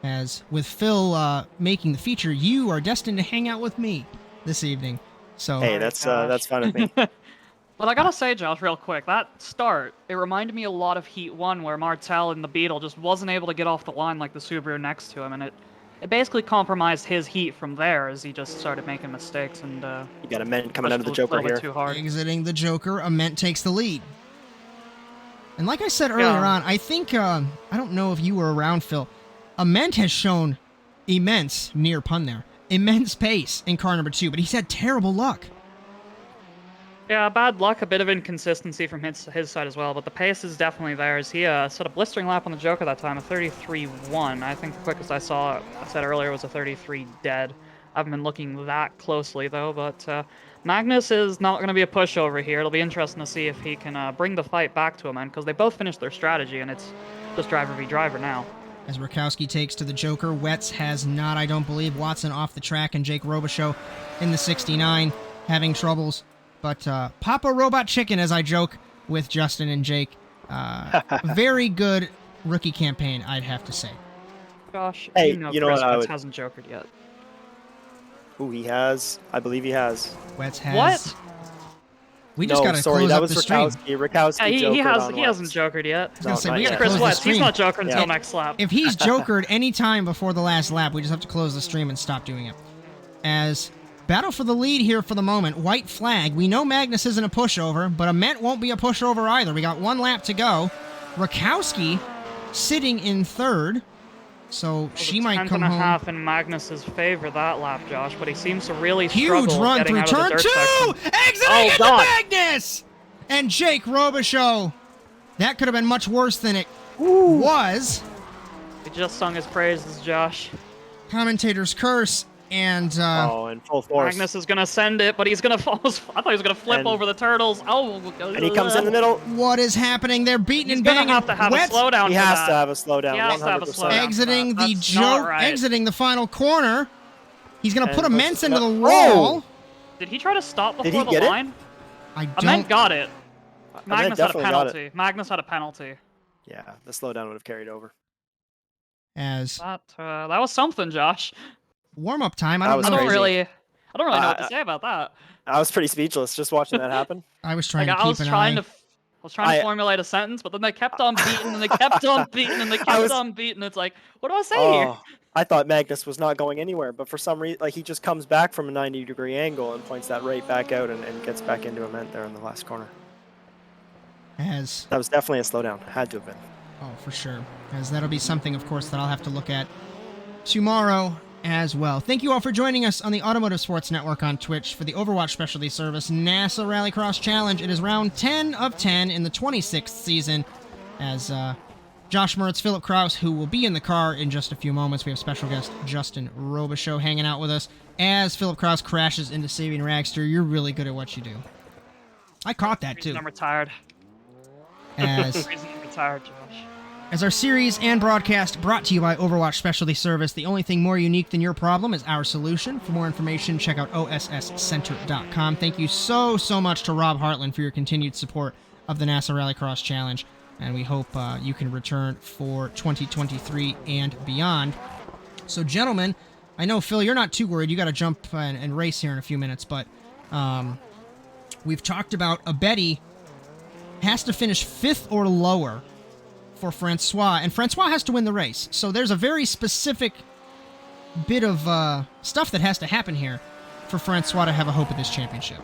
As with Phil making the feature, you are destined to hang out with me this evening. So hey, that's fine with me. But I gotta say, Josh, real quick, that start, it reminded me a lot of Heat 1, where Martel and the Beetle just wasn't able to get off the line like the Subaru next to him, and it basically compromised his heat from there as he just started making mistakes and you got Ament coming out of the Joker here. Too hard. Exiting the Joker, Ament takes the lead. And like I said earlier on, I think, I don't know if you were around, Phil, Ament has shown immense, near pun there, immense pace in car number 2, but he's had terrible luck. Yeah, bad luck, a bit of inconsistency from his side as well, but the pace is definitely there. As he set a blistering lap on the Joker that time, a 33.1. I think the quickest I said earlier, was a 33 dead. I haven't been looking that closely, though, but Magnus is not going to be a pushover here. It'll be interesting to see if he can bring the fight back to him, because they both finished their strategy, and it's just driver v driver now. As Rakowski takes to the Joker, Wetz has not, I don't believe. Watson off the track, and Jake Robichaud in the 69 having troubles. But Papa Robot Chicken, as I joke with Justin and Jake, very good rookie campaign, I'd have to say. Gosh, hey, you know Chris what? Hasn't jokered yet. Ooh, he has. I believe he has. Wetz has. What? We just gotta close up the stream. Rakowski yeah, he hasn't jokered yet. I was gonna say, we gotta Chris close the Wetz, stream. he's not jokered until next lap. If he's jokered any time before the last lap, we just have to close the stream and stop doing it. As battle for the lead here for the moment. White flag. We know Magnus isn't a pushover, but Ament won't be a pushover either. We got 1 lap to go. Rakowski sitting in 3rd, so she might come home. 10.5 in Magnus's favor that lap, Josh, but he seems to really huge struggle run getting through out of turn the dirt 2, section. exiting into Magnus, and Jake Robichaud. That could have been much worse than it was. He just sung his praises, Josh. Commentator's curse. And in full force. Magnus is gonna send it, but he's gonna fall. I thought he was gonna flip over the turtles. Oh, and he comes in the middle. What is happening? They're beating and banging. He's gonna have to have a slowdown. He has to have a slowdown. He has to have a slowdown. Exiting the joke, exiting the final corner. He's gonna put Ament into the wall. Oh! Did he try to stop before the line? I don't. Ament got it. Magnus had a definitely penalty. Magnus had a penalty. Yeah, the slowdown would have carried over. As that was something, Josh. Warm-up time. I don't really know what to say about that. I was pretty speechless just watching that happen. I was trying like, to keep an eye. was trying to formulate a sentence, but then they kept on beating, and they kept on beating, and they kept on beating. It's like, what do I say here? I thought Magnus was not going anywhere, but for some reason, like, he just comes back from a 90-degree angle and points that right back out and gets back into a Ment there in the last corner. That was definitely a slowdown. Had to have been. Oh, for sure. As that'll be something, of course, that I'll have to look at tomorrow as well. Thank you all for joining us on the Automotive Sports Network on Twitch for the Overwatch Specialty Service NASA Rallycross Challenge. It is round 10 of 10 in the 26th season as Josh Mertz, Philip Kraus, who will be in the car in just a few moments. We have special guest Justin Robichaud hanging out with us as Philip Kraus crashes into Saving Ragster. You're really good at what you do. I caught that, too. I'm retired. As I'm retired, Josh. As our series and broadcast brought to you by Overwatch Specialty Service, the only thing more unique than your problem is our solution. For more information, check out osscenter.com. Thank you so much to Rob Hartland for your continued support of the NASA Rallycross Challenge, and we hope you can return for 2023 and beyond. So, gentlemen, I know, Phil, you're not too worried. You got to jump and race here in a few minutes, but we've talked about Abedi has to finish 5th or lower for Francois, and Francois has to win the race. So there's a very specific bit of stuff that has to happen here for Francois to have a hope at this championship.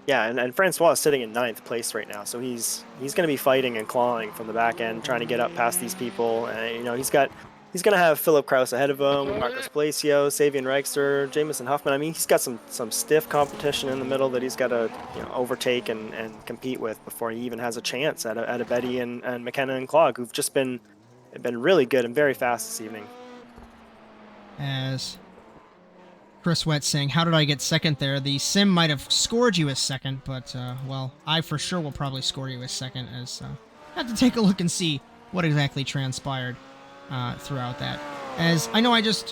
Yeah, and Francois is sitting in 9th place right now, so he's going to be fighting and clawing from the back end, trying to get up past these people. You know, he's going to have Philip Kraus ahead of him, Marcus Palacio, Savian Reichster, Jamison Huffman. I mean, he's got some stiff competition in the middle that he's got to overtake and compete with before he even has a chance at Abedi and McKenna and Clog, who've just been really good and very fast this evening. As Chris Wett saying, how did I get second there? The sim might have scored you as second, but, well, I for sure will probably score you as second, as I have to take a look and see what exactly transpired throughout that. As I know, I just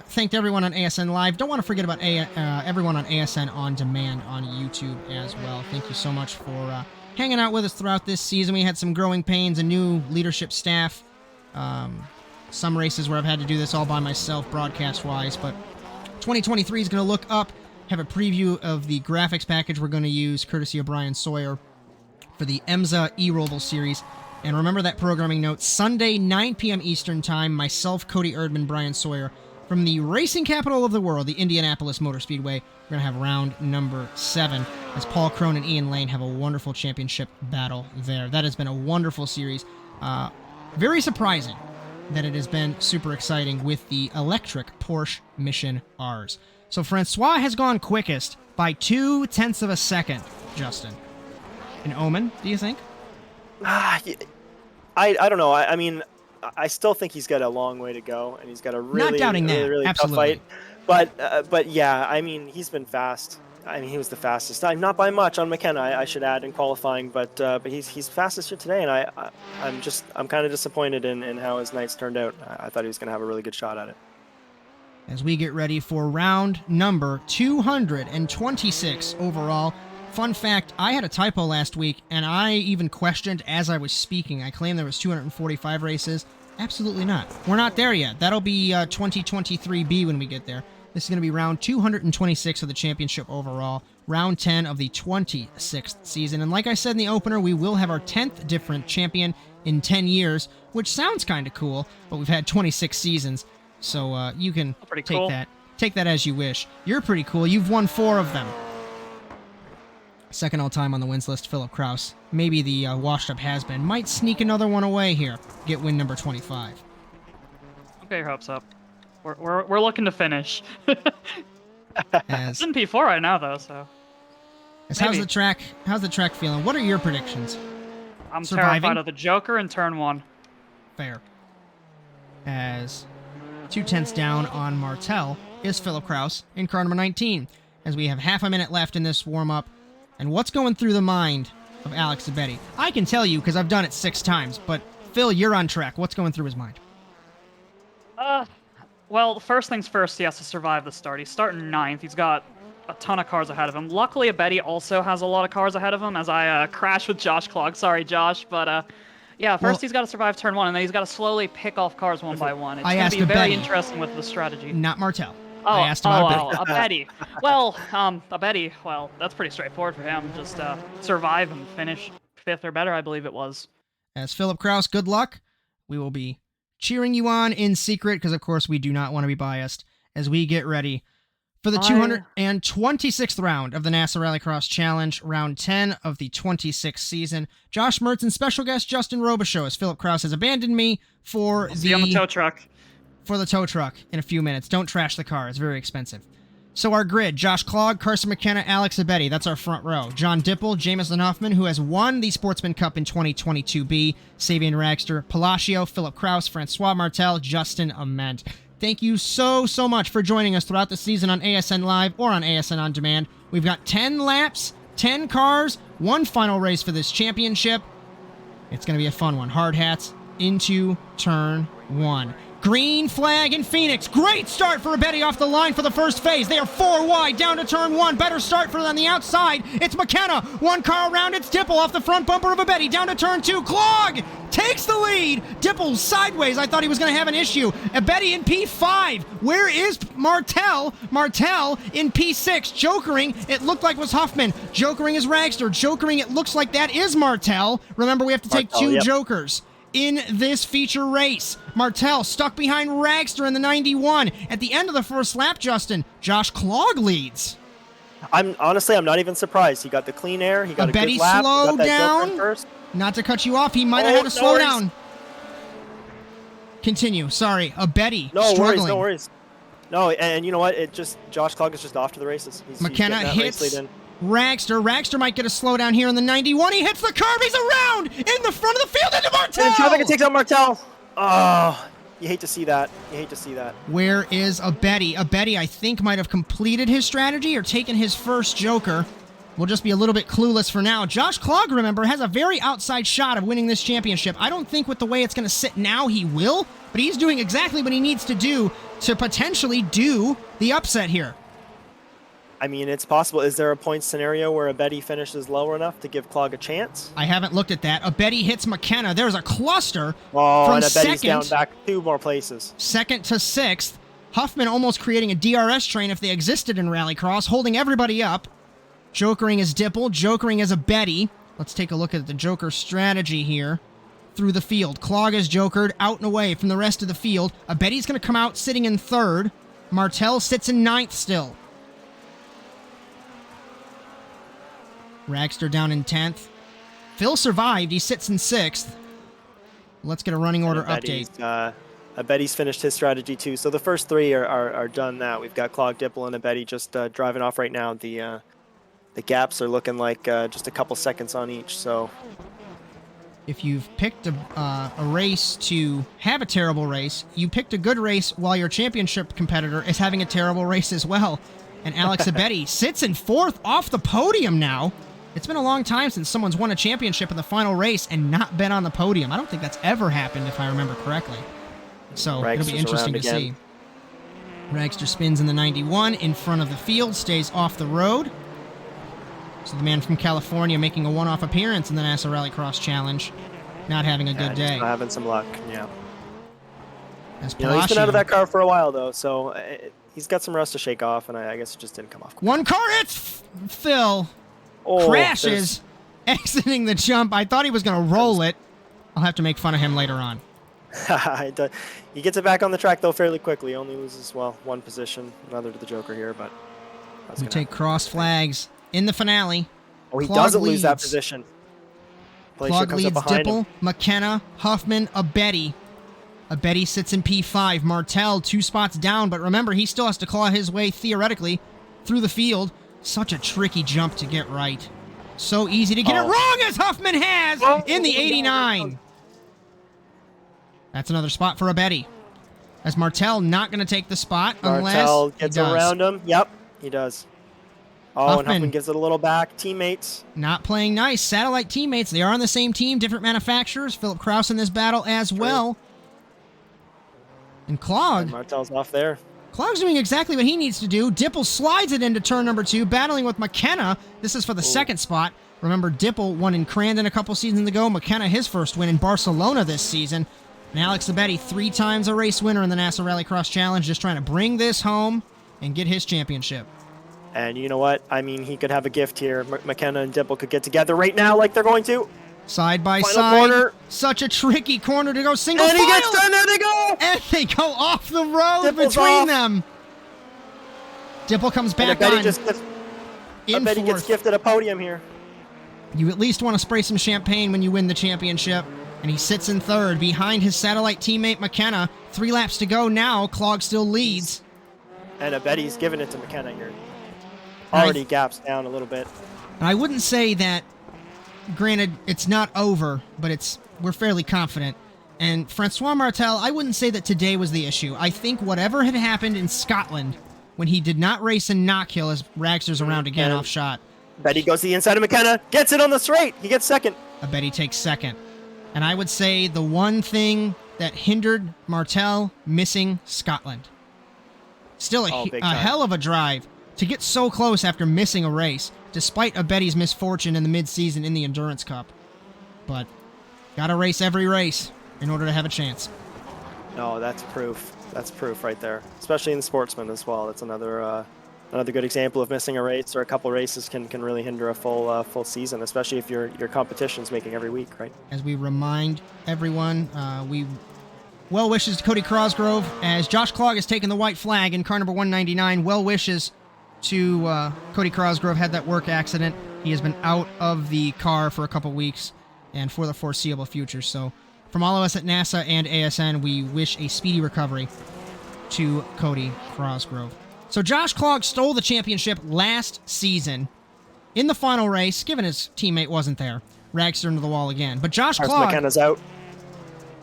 thanked everyone on ASN Live. Don't want to forget about everyone on ASN On Demand on YouTube as well. Thank you so much for hanging out with us throughout this season. We had some growing pains, a new leadership staff, some races where I've had to do this all by myself broadcast-wise, but 2023 is going to look up, have a preview of the graphics package we're going to use, courtesy of Brian Sawyer, for the EMSA E-Roval series. And remember that programming note, Sunday, 9 p.m. Eastern Time, myself, Cody Erdman, Brian Sawyer, from the racing capital of the world, the Indianapolis Motor Speedway. We're going to have round number 7, as Paul Crone and Ian Lane have a wonderful championship battle there. That has been a wonderful series. Very surprising that it has been super exciting with the electric Porsche Mission Rs. So Francois has gone quickest by 0.2 of a second, Justin. An omen, do you think? I don't know. I mean, I still think he's got a long way to go, and he's got a really, not doubting that. really tough Absolutely. fight. But yeah, I mean, he's been fast. I mean, he was the fastest. Not by much on McKenna, I should add, in qualifying, but he's fastest here today, and I'm kind of disappointed in how his nights turned out. I thought he was going to have a really good shot at it. As we get ready for round number 226 overall. Fun fact, I had a typo last week, and I even questioned as I was speaking. I claimed there was 245 races. Absolutely not. We're not there yet. That'll be 2023B when we get there. This is going to be round 226 of the championship overall, round 10 of the 26th season. And like I said in the opener, we will have our 10th different champion in 10 years, which sounds kind of cool, but we've had 26 seasons, so you can take that as you wish. You're pretty cool. You've won 4 of them. Second all-time on the wins list, Philip Kraus. Maybe the washed-up has-been. Might sneak another one away here. Get win number 25. Okay, your hopes up. We're looking to finish. As, it's in P4 right now, though, so... How's the track feeling? What are your predictions? I'm Surviving? terrified of the Joker in turn 1. Fair. As 2/10 down on Martel is Philip Kraus in car number 19. As we have half a minute left in this warm-up. And what's going through the mind of Alex Abedi? I can tell you because I've done it 6 times, but Phil, you're on track. What's going through his mind? Well, first things first, he has to survive the start. He's starting 9th. He's got a ton of cars ahead of him. Luckily, Abedi also has a lot of cars ahead of him as I crash with Josh Clog. Sorry, Josh, but yeah, first he's got to survive turn 1, and then he's got to slowly pick off cars one by one. It's going to be very interesting with the strategy. Not Martel. I asked him Abedi. Well, Abedi, well, that's pretty straightforward for him. Just survive and finish 5th or better, I believe it was. As Philip Kraus, good luck. We will be cheering you on in secret because, of course, we do not want to be biased as we get ready for the 226th round of the NASA Rallycross Challenge, round 10 of the 26th season. Josh Mertz and special guest Justin Robichaud, as Philip Kraus has abandoned me for See on the tow truck. For the tow truck in a few minutes. Don't trash the car. It's very expensive. So our grid, Josh Klog, Carson McKenna, Alex Abetty. That's our front row. John Dipple, Jamison Huffman, who has won the Sportsman Cup in 2022B, Sabian Ragster, Palacio, Philip Kraus, Francois Martel, Justin Ament. Thank you so much for joining us throughout the season on ASN Live or on ASN On Demand. We've got 10 laps, 10 cars, one final race for this championship. It's going to be a fun one. Hard hats into turn 1. Green flag in Phoenix. Great start for Abetty off the line for the first phase. They are 4 wide down to turn 1. Better start for them on the outside. It's McKenna. 1 car around. It's Dipple off the front bumper of Abetty down to turn 2. Klog takes the lead. Dipple sideways. I thought he was going to have an issue. Abetty in P5. Where is Martel? Martel in P6. Jokering. It looked like was Huffman. Jokering is Ragster. Jokering, it looks like that is Martel. Remember, we have to take 2 jokers in this feature race. Martel stuck behind Ragster in the 91. At the end of the first lap, Justin, Josh Klog leads. I'm not even surprised. He got the clean air. He got a good lap. Slow he got that down. first. Not to cut you off, he might have had a slowdown. Continue. Sorry, Abetty struggling. No worries. No, and you know what? Josh Klog is just off to the races. McKenna hits Ragster. Ragster might get a slowdown here in the 91. He hits the curb. He's around in the front of the field into Martel. And traffic takes out Martel. Oh, you hate to see that. Where is Abetty? Abetty, I think, might have completed his strategy or taken his first joker. We'll just be a little bit clueless for now. Josh Klog, remember, has a very outside shot of winning this championship. I don't think with the way it's going to sit now he will, but he's doing exactly what he needs to do to potentially do the upset here. I mean, it's possible. Is there a point scenario where Abetty finishes lower enough to give Klog a chance? I haven't looked at that. Abetty hits McKenna. There's a cluster from and Abetty's down back 2 more places. 2nd to 6th. Huffman almost creating a DRS train if they existed in Rallycross, holding everybody up. Jokering is Dipple. Jokering is Abetty. Let's take a look at the Joker strategy here. Through the field. Klog is jokered out and away from the rest of the field. Abetty's going to come out sitting in 3rd. Martel sits in 9th still. Ragster down in 10th. Phil survived. He sits in 6th. Let's get a running order update. Abetty's finished his strategy too. So the first 3 are done now. We've got Klog, Dipple, and Abetty just driving off right now. The gaps are looking like just a couple seconds on each. So if you've picked a race to have a terrible race, you picked a good race while your championship competitor is having a terrible race as well. And Alex Abetty sits in 4th off the podium now. It's been a long time since someone's won a championship in the final race and not been on the podium. I don't think that's ever happened, if I remember correctly. So it'll be interesting to see. Ragster spins in the 91 in front of the field, stays off the road. So the man from California making a one-off appearance in the NASA Rallycross Challenge, not having a good day. Not having some luck, yeah. As he's been out of that car for a while, though, so he's got some rust to shake off, and I guess it just didn't come off. One car hits Phil. Crashes, exiting the jump. I thought he was going to roll it. I'll have to make fun of him later on. He gets it back on the track, though, fairly quickly. Only loses, well, 1 position. Another to the Joker here, but... We take cross flags in the finale. Oh, he doesn't lose that position. Klog leads Dipple, McKenna, Huffman, Abetty. Abetty sits in P5. Martel 2 spots down, but remember, he still has to claw his way, theoretically, through the field. Such a tricky jump to get right. So easy to get it wrong, as Huffman has in the 89. That's another spot for Abetty. As Martel not going to take the spot unless Martel gets around him. Yep, he does. Oh, and Huffman gives it a little back. Teammates. Not playing nice. Satellite teammates. They are on the same team, different manufacturers. Philip Kraus in this battle as well. And Klog. And Martel's off there. Klog's doing exactly what he needs to do. Dipple slides it into turn number 2, battling with McKenna. This is for the 2nd spot. Remember, Dipple won in Crandon a couple seasons ago. McKenna, his first win in Barcelona this season. And Alex Abetty, 3 times a race winner in the NASA Rallycross Challenge, just trying to bring this home and get his championship. And you know what? I mean, he could have a gift here. McKenna and Dipple could get together right now like they're going to. Side by Final side. corner. Such a tricky corner to go single And file. he gets done. There they go. And they go off the road Dipple's between off. them. Dipple comes And I back bet on. he just I bet he gets gifted a podium here. You at least want to spray some champagne when you win the championship. And he sits in third behind his satellite teammate McKenna. 3 laps to go now. Clog still leads. And I bet he's giving it to McKenna here. Already gaps down a little bit. And I wouldn't say that, granted, it's not over, but we're fairly confident. And Francois Martel, I wouldn't say that today was the issue. I think whatever had happened in Scotland when he did not race in Knockhill as Ragster's around again off shot. Bet he goes to the inside of McKenna, gets it on the straight. He gets second. I bet he takes second. And I would say the one thing that hindered Martel missing Scotland. Still a hell of a drive to get so close after missing a race, despite Abetti's misfortune in the mid-season in the Endurance Cup. But gotta race every race in order to have a chance. No, that's proof. That's proof right there. Especially in the sportsman as well. That's another good example of missing a race or a couple races can really hinder a full season, especially if your competition's making every week, right? As we remind everyone, well wishes to Cody Crosgrove as Josh Clog has taken the white flag in car number 199. Well wishes to Cody Crosgrove. Had that work accident. He has been out of the car for a couple weeks and for the foreseeable future. So from all of us at NASA and ASN, we wish a speedy recovery to Cody Crosgrove. So Josh Clog stole the championship last season in the final race, given his teammate wasn't there. Ragster into the wall again. But Josh McKenna's out.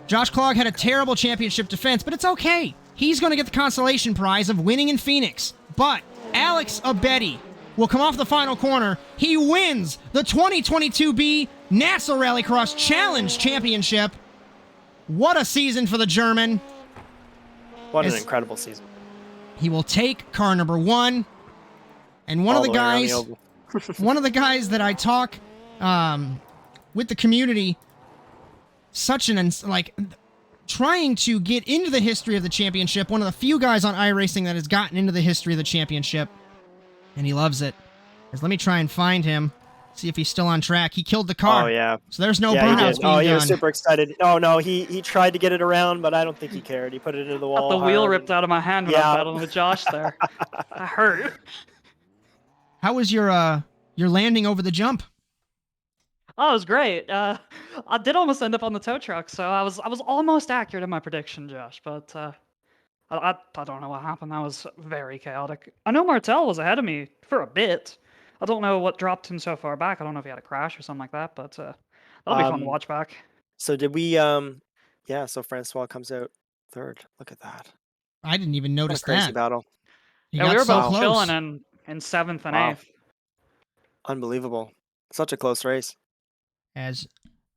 Josh Clog had a terrible championship defense, but it's okay. He's going to get the consolation prize of winning in Phoenix. But Alex Abetti will come off the final corner. He wins the 2022B NASA Rallycross Challenge Championship. What a season for the German. What an incredible season. He will take car number 1. And one of the guys that I talk with the community, trying to get into the history of the championship, one of the few guys on iRacing that has gotten into the history of the championship, and he loves it. Let me try and find him, see if he's still on track. He killed the car. Oh, yeah. So there's no burnouts being done. He was super excited. No, he tried to get it around, but I don't think he cared. He put it into the wall. Got the wheel ripped out of my hand when I was battling with Josh there. That hurt. How was your landing over the jump? Oh, it was great. I did almost end up on the tow truck, so I was almost accurate in my prediction, Josh. But I don't know what happened. That was very chaotic. I know Martel was ahead of me for a bit. I don't know what dropped him so far back. I don't know if he had a crash or something like that, but that'll be fun to watch back. So did we? So Francois comes out third. Look at that. I didn't even notice what a crazy that. battle. We were both chilling in 7th and 8th. Unbelievable. Such a close race. As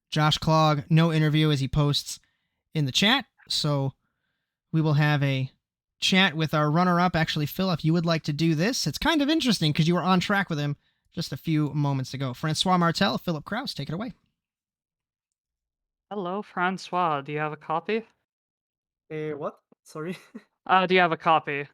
Josh Clog, no interview as he posts in the chat. So we will have a chat with our runner-up. Actually, Phil, if you would like to do this, it's kind of interesting because you were on track with him just a few moments ago. Francois Martel, Philip Kraus, take it away. Hello, Francois. Do you have a copy? What? Sorry. Do you have a copy?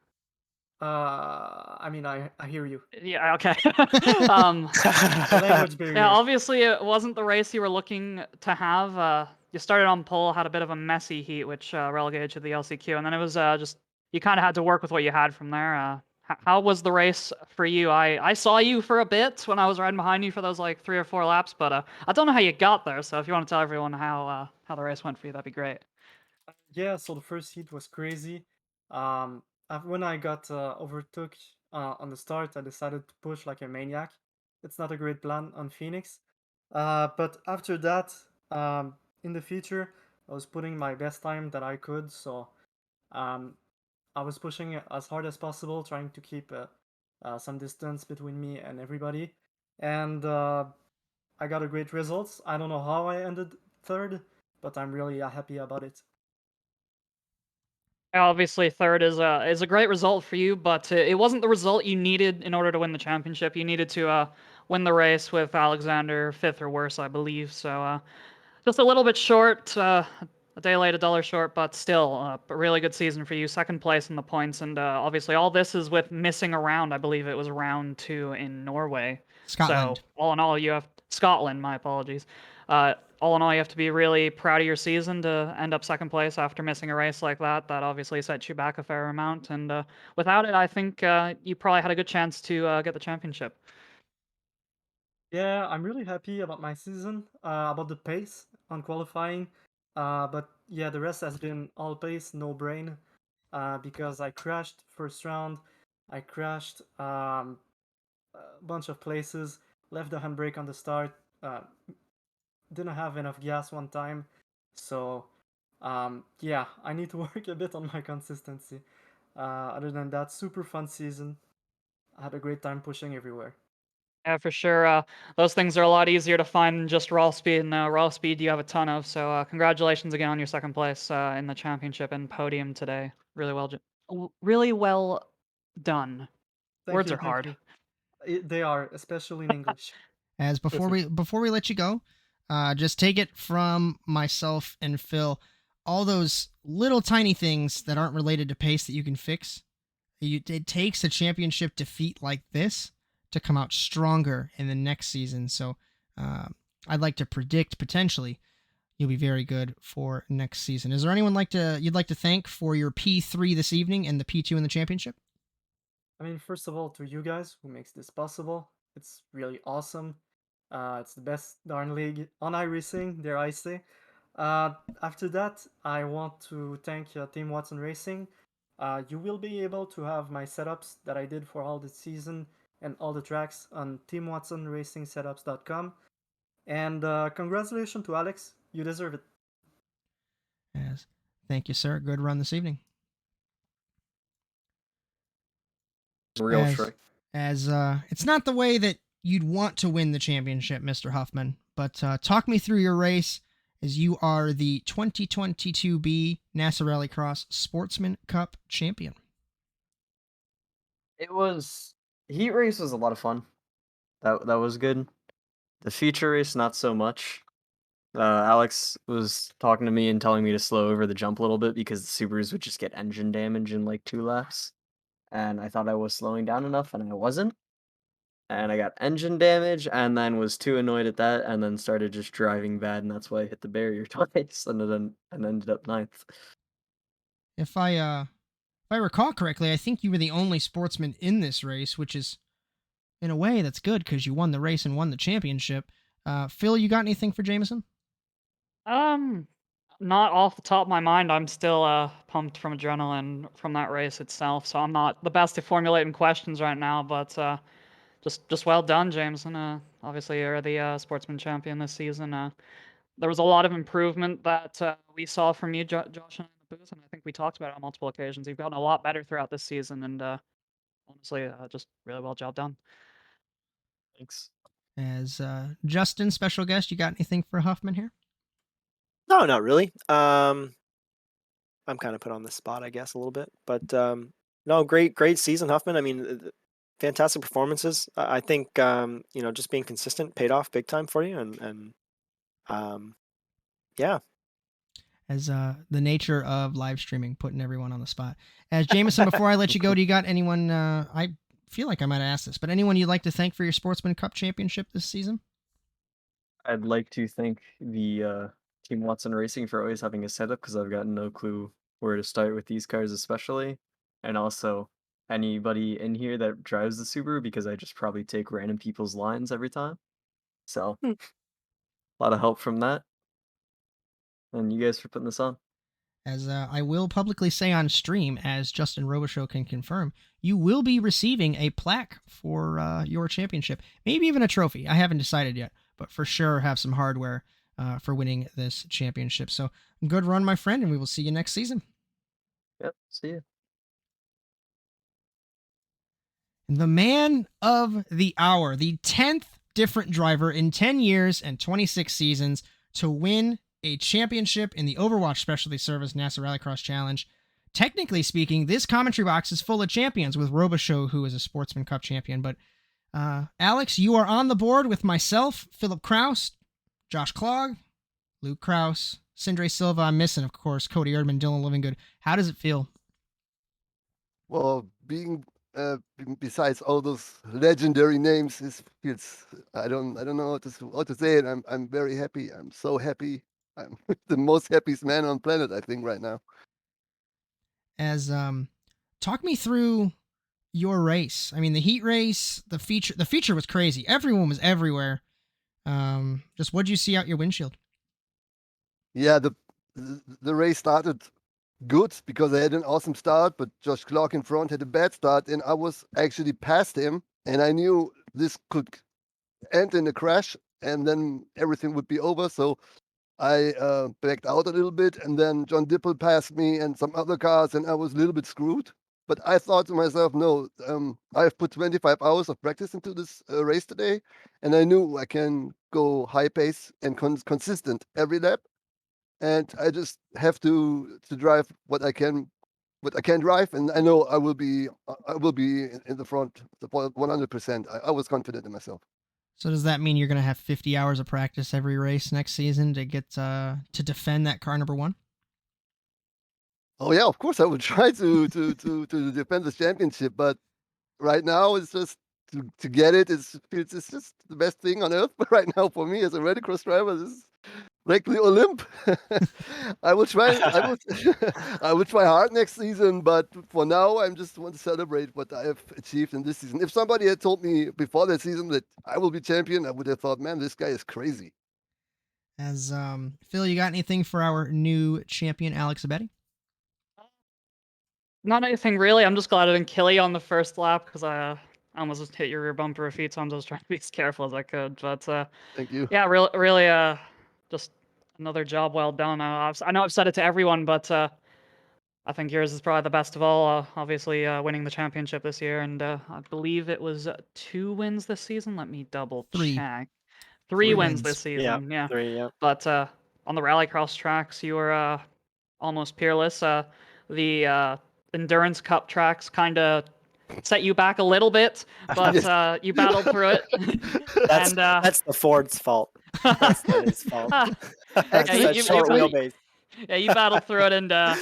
I mean, I hear you. Yeah, okay. The language barrier. Yeah, obviously it wasn't the race you were looking to have. You started on pole, had a bit of a messy heat, which relegated you to the LCQ, and then it was just, you kind of had to work with what you had from there. How was the race for you? I saw you for a bit when I was riding behind you for those 3 or 4 laps, but I don't know how you got there, so if you want to tell everyone how the race went for you, that'd be great. Yeah, so the first heat was crazy. When I got overtook on the start, I decided to push like a maniac. It's not a great plan on Phoenix. But after that, in the future, I was putting my best time that I could. So I was pushing as hard as possible, trying to keep some distance between me and everybody. And I got a great results. I don't know how I ended third, but I'm really happy about it. Obviously, third is a great result for you, but it wasn't the result you needed in order to win the championship. You needed to win the race with Alexander 5th or worse, I believe. So just a little bit short, a day late, $1 short, but still a really good season for you. 2nd place in the points, and obviously all this is with missing a round. I believe it was round 2 in Norway. Scotland. So all in all, you have Scotland. My apologies. All in all, you have to be really proud of your season to end up second place after missing a race like that. That obviously sets you back a fair amount, and without it, I think you probably had a good chance to get the championship. Yeah, I'm really happy about my season, about the pace on qualifying. But yeah, the rest has been all pace, no brain, because I crashed first round. I crashed a bunch of places, left the handbrake on the start, didn't have enough gas one time. So yeah, I need to work a bit on my consistency. Other than that, super fun season. I had a great time pushing everywhere. Yeah, for sure. Those things are a lot easier to find than just raw speed, and raw speed you have a ton of. So congratulations again on your second place in the championship and podium today. Really well done. Words are Thank hard. you. They are, especially in English. As before we let you go, just take it from myself and Phil. All those little tiny things that aren't related to pace that you can fix. It takes a championship defeat like this to come out stronger in the next season. So I'd like to predict potentially you'll be very good for next season. Is there anyone you'd like to thank for your P3 this evening and the P2 in the championship? I mean, first of all, to you guys who makes this possible. It's really awesome. It's the best darn league on iRacing, dare I say. After that, I want to thank Team Watson Racing. You will be able to have my setups that I did for all the season and all the tracks on teamwatsonracingsetups.com. And congratulations to Alex. You deserve it. Yes. Thank you, sir. Good run this evening. Real as trick. as it's not the way that you'd want to win the championship, Mr. Huffman, but talk me through your race as you are the 2022B NASA Rallycross Sportsman Cup champion. It was heat race was a lot of fun. That was good. The feature race not so much. Alex was talking to me and telling me to slow over the jump a little bit because the Subarus would just get engine damage in like 2 laps. And I thought I was slowing down enough and I wasn't. And I got engine damage and then was too annoyed at that and then started just driving bad and that's why I hit the barrier twice and ended up 9th. If I recall correctly, I think you were the only sportsman in this race, which is in a way that's good because you won the race and won the championship. Phil, you got anything for Jameson? Not off the top of my mind. I'm still pumped from adrenaline from that race itself, so I'm not the best at formulating questions right now. But just well done, Jameson. Obviously, you're the sportsman champion this season. There was a lot of improvement that we saw from you, Josh, and I in the booth, and I think we talked about it on multiple occasions. You've gotten a lot better throughout this season, and honestly, just really well job done. Thanks. As Justin, special guest, you got anything for Huffman here? No, not really. I'm kind of put on the spot, I guess, a little bit, but no, great season, Huffman. I mean, fantastic performances. I think just being consistent paid off big time for you, and yeah. As the nature of live streaming, putting everyone on the spot. As Jameson, before I let you go, do you got anyone? I feel like I might have asked this, but anyone you'd like to thank for your Sportsman Cup championship this season? I'd like to thank the Team Watson Racing for always having a setup because I've got no clue where to start with these cars especially. And also anybody in here that drives the Subaru because I just probably take random people's lines every time. So a lot of help from that. And you guys for putting this on. As I will publicly say on stream, as Justin Robichaud can confirm, you will be receiving a plaque for your championship. Maybe even a trophy. I haven't decided yet, but for sure have some hardware for winning this championship. So good run, my friend, and we will see you next season. Yep, see you. The man of the hour, the 10th different driver in 10 years and 26 seasons to win a championship in the Overwatch Specialty Service NASA Rallycross Challenge. Technically speaking, this commentary box is full of champions with Robichaud, who is a Sportsman Cup champion. But Alex, you are on the board with myself, Philip Kraus, Josh Clogg, Luke Kraus, Sindre Silva. I'm missing, of course, Cody Erdman, Dylan Livingood. How does it feel? Well, being besides all those legendary names, it feels I don't know what to say, and I'm very happy. I'm so happy. I'm the most happiest man on planet, I think, right now. As talk me through your race. I mean, the heat race, the feature was crazy. Everyone was everywhere. Just what'd you see out your windshield? Yeah, the race started good because I had an awesome start, but Josh Clark in front had a bad start, and I was actually past him, and I knew this could end in a crash, and then everything would be over. So I backed out a little bit, and then John Dipple passed me and some other cars, and I was a little bit screwed. But I thought to myself, no, I've put 25 hours of practice into this race today, and I knew I can go high pace and consistent every lap, and I just have to drive what I can drive, and I know I will be in the front 100%. I was confident in myself. So does that mean you're gonna have 50 hours of practice every race next season to get to defend that car number one? Oh yeah, of course I will try to defend the championship, but right now it's just to get it. It's just the best thing on earth. But right now for me as a Rallycross driver, this is like the Olymp. I will try. I will try hard next season, but for now, I just want to celebrate what I have achieved in this season. If somebody had told me before that season that I will be champion, I would have thought, man, this guy is crazy. As Phil, you got anything for our new champion, Alex Abetty? Not anything really. I'm just glad I didn't kill you on the first lap because I almost just hit your rear bumper a few times. I was trying to be as careful as I could, but Thank you. yeah, really, just another job well done. I know I've said it to everyone, but I think yours is probably the best of all. Obviously, winning the championship this year, and I believe it was 2 wins this season. Let me double Three. check. 3 Three wins wins. this season. Yeah. 3, yeah. But on the Rallycross tracks, you were almost peerless. The Endurance Cup tracks kind of set you back a little bit, but you battled through it. That's the Ford's fault. That's not his fault. That's Yeah, that short you- wheelbase. Yeah, you battled through it, and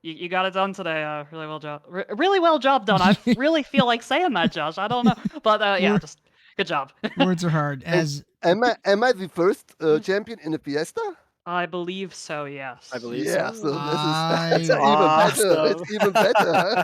you got it done today. Really well job. Really well job done. I really feel like saying that, Josh. I don't know, but yeah, Word- just good job. Words are hard. As Am I the first champion in a Fiesta? I believe so. Yes. I believe Yeah, so. so That's this is even better. awesome. It's even better.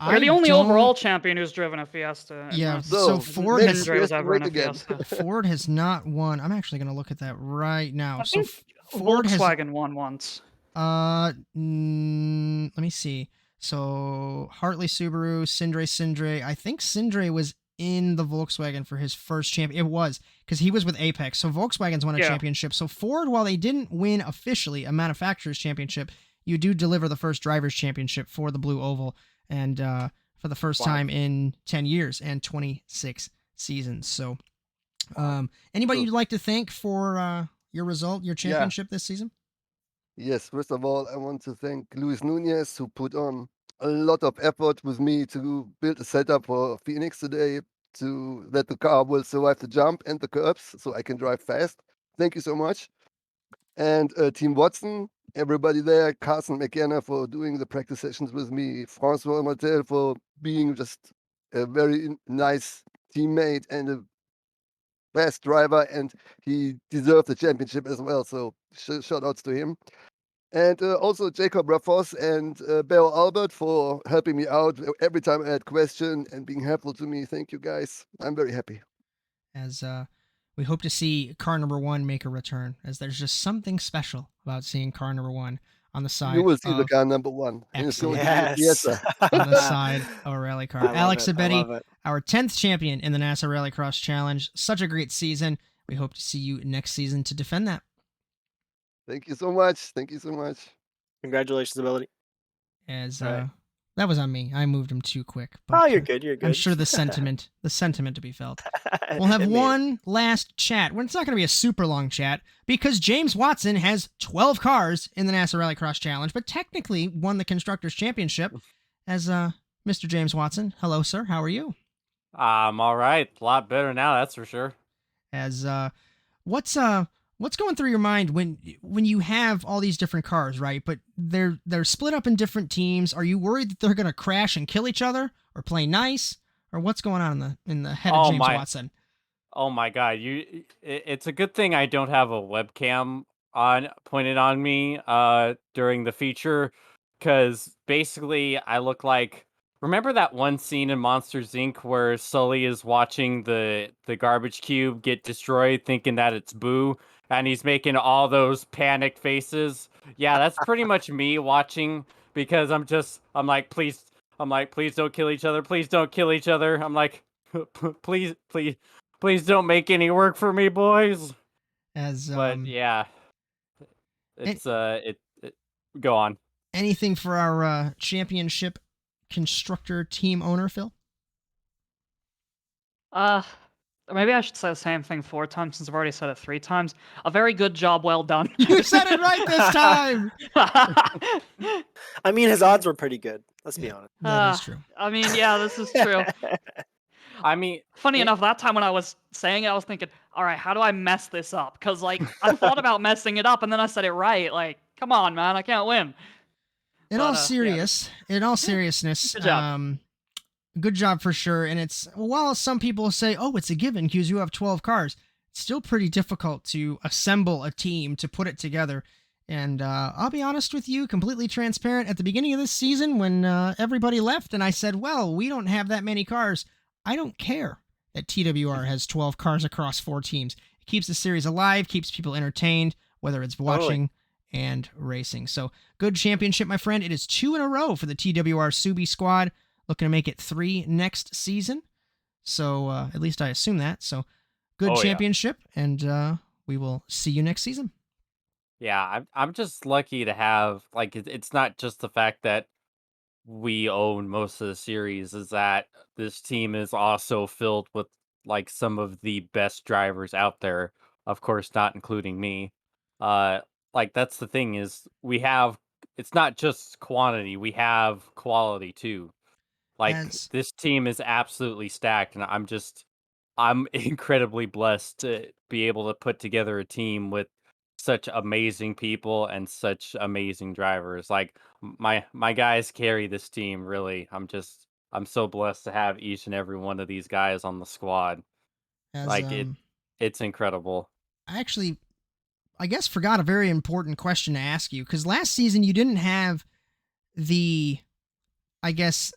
You're the only don't- overall champion who's driven a Fiesta. Yeah, unless so Ford next has Andre was Fiesta ever in a great again. Fiesta. Ford has not won. I'm actually going to look at that right now. I So think Ford has Volkswagen won once. let me see. So Hartley Subaru, Sindre. I think Sindre was in the Volkswagen for his first champion. It was because he was with Apex. So Volkswagen's won a Yeah. championship. So Ford, while they didn't win officially a manufacturer's championship, you do deliver the first driver's championship for the Blue Oval, and for the first Wow. time in 10 years and 26 seasons. So, anybody Cool. you'd like to thank for your result, your championship this season? Yes, first of all, I want to thank Luis Nunez, who put on a lot of effort with me to build a setup for Phoenix today, to that the car will survive the jump and the curbs so I can drive fast. Thank you so much. And Team Watson, everybody there, Carson McKenna for doing the practice sessions with me, Francois Martel for being just a very nice teammate and a best driver, and he deserved the championship as well. So shout outs to him. And also Jacob Raffos and Beryl Albert for helping me out every time I had question and being helpful to me. Thank you guys. I'm very happy. As we hope to see car number one make a return, as there's just something special about seeing car number one on the side You will see the of car number one. And it's going to be a Yes. Fiesta. on the side of a rally car. I love Alex it, I Abetty, love it. our 10th champion in the NASA Rallycross Challenge. Such a great season. We hope to see you next season to defend that. Thank you so much. Thank you so much. Congratulations, Ability. As Right. that was on me. I moved him too quick. But Oh, you're good. You're good. I'm sure the sentiment to be felt. We'll have It made it. one last chat. Well, it's not going to be a super long chat because James Watson has 12 cars in the NASA Rallycross Challenge, but technically won the Constructors' Championship. As Mr. James Watson, hello, sir. How are you? I'm all right. A lot better now, that's for sure. As what's going through your mind when you have all these different cars, right? But they're split up in different teams. Are you worried that they're going to crash and kill each other, or play nice, or what's going on in the head of Oh James my Watson? Oh my god, it's a good thing I don't have a webcam on pointed on me during the feature, cuz basically I look like, remember that one scene in Monsters Inc. where Sully is watching the garbage cube get destroyed thinking that it's Boo, and he's making all those panicked faces? Yeah, that's pretty much me watching, because I'm like, please don't kill each other, please don't kill each other. I'm like, please don't make any work for me, boys. As But yeah, it's go on. anything for our championship constructor team owner, Phil? Maybe I should say the same thing 4 times since I've already said it 3 times. A very good job, well done. You said it right this time. I mean, his odds were pretty good. Let's be honest. That is true. I mean, yeah, this is true. I mean, Funny enough, that time when I was saying it, I was thinking, all right, how do I mess this up? Because, like, I thought about messing it up, and then I said it right. Like, come on, man, I can't win. In But, all yeah, seriousness, good job. good job for sure. And it's, while some people say, oh, it's a given because you have 12 cars, it's still pretty difficult to assemble a team, to put it together. And I'll be honest with you, completely transparent, at the beginning of this season when everybody left and I said, well, we don't have that many cars, I don't care that TWR has 12 cars across 4 teams. It keeps the series alive, keeps people entertained, whether it's watching and racing. So good championship, my friend. It is 2 in a row for the TWR Subi squad. Looking to make it 3 next season. So at least I assume that. So good championship, and we will see you next season. Yeah, I'm just lucky to have, like, it's not just the fact that we own most of the series, is that this team is also filled with, like, some of the best drivers out there, of course not including me. uh like, that's the thing, is we have, it's not just quantity, we have quality too. Like, As this team is absolutely stacked, and I'm incredibly blessed to be able to put together a team with such amazing people and such amazing drivers. Like, my guys carry this team, really. I'm so blessed to have each and every one of these guys on the squad. as Like, it's incredible. I actually, I guess, forgot a very important question to ask you, because last season you didn't have the, I guess,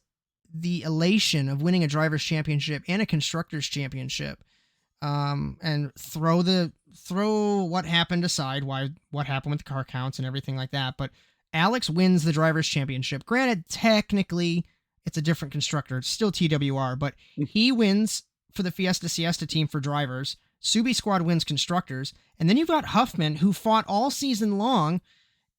the elation of winning a drivers' championship and a constructors' championship. And throw what happened aside, what happened with the car counts and everything like that. But Alex wins the drivers' championship. Granted, technically it's a different constructor, it's still TWR, but he wins for the Fiesta Siesta team for drivers. Subi Squad wins constructors, and then you've got Huffman, who fought all season long.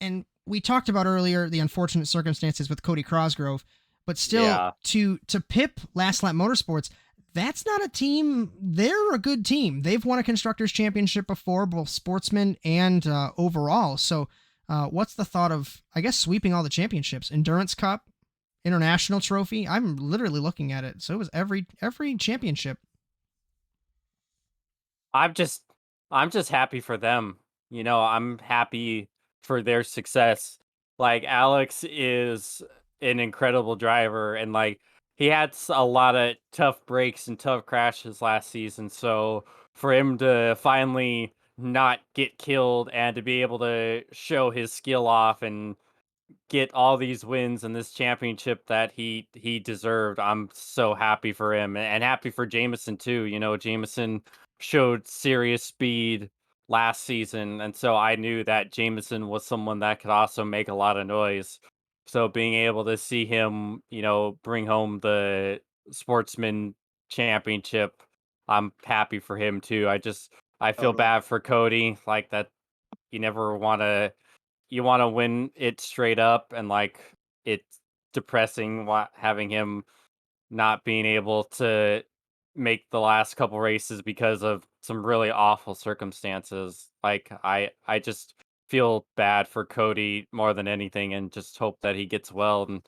And we talked about earlier the unfortunate circumstances with Cody Crosgrove, but still, Yeah. to Pip Last Lap Motorsports, that's not a team. They're a good team. They've won a constructors championship before, both sportsman and overall. So what's the thought of, I guess, sweeping all the championships? Endurance Cup, International Trophy. I'm literally looking at it. So it was every championship. I'm just happy for them. You know, I'm happy for their success. Like, Alex is an incredible driver, and, like, he had a lot of tough breaks and tough crashes last season. So for him to finally not get killed and to be able to show his skill off and get all these wins in this championship that he deserved, I'm so happy for him, and happy for Jameson too. You know, Jameson showed serious speed last season, and so I knew that Jameson was someone that could also make a lot of noise. So being able to see him, you know, bring home the sportsman championship, I'm happy for him too. I feel Totally. bad for Cody, like, that you never want to, you want to win it straight up, and, like, it's depressing having him not being able to make the last couple races because of some really awful circumstances. Like, I just feel bad for Cody more than anything, and just hope that he gets well and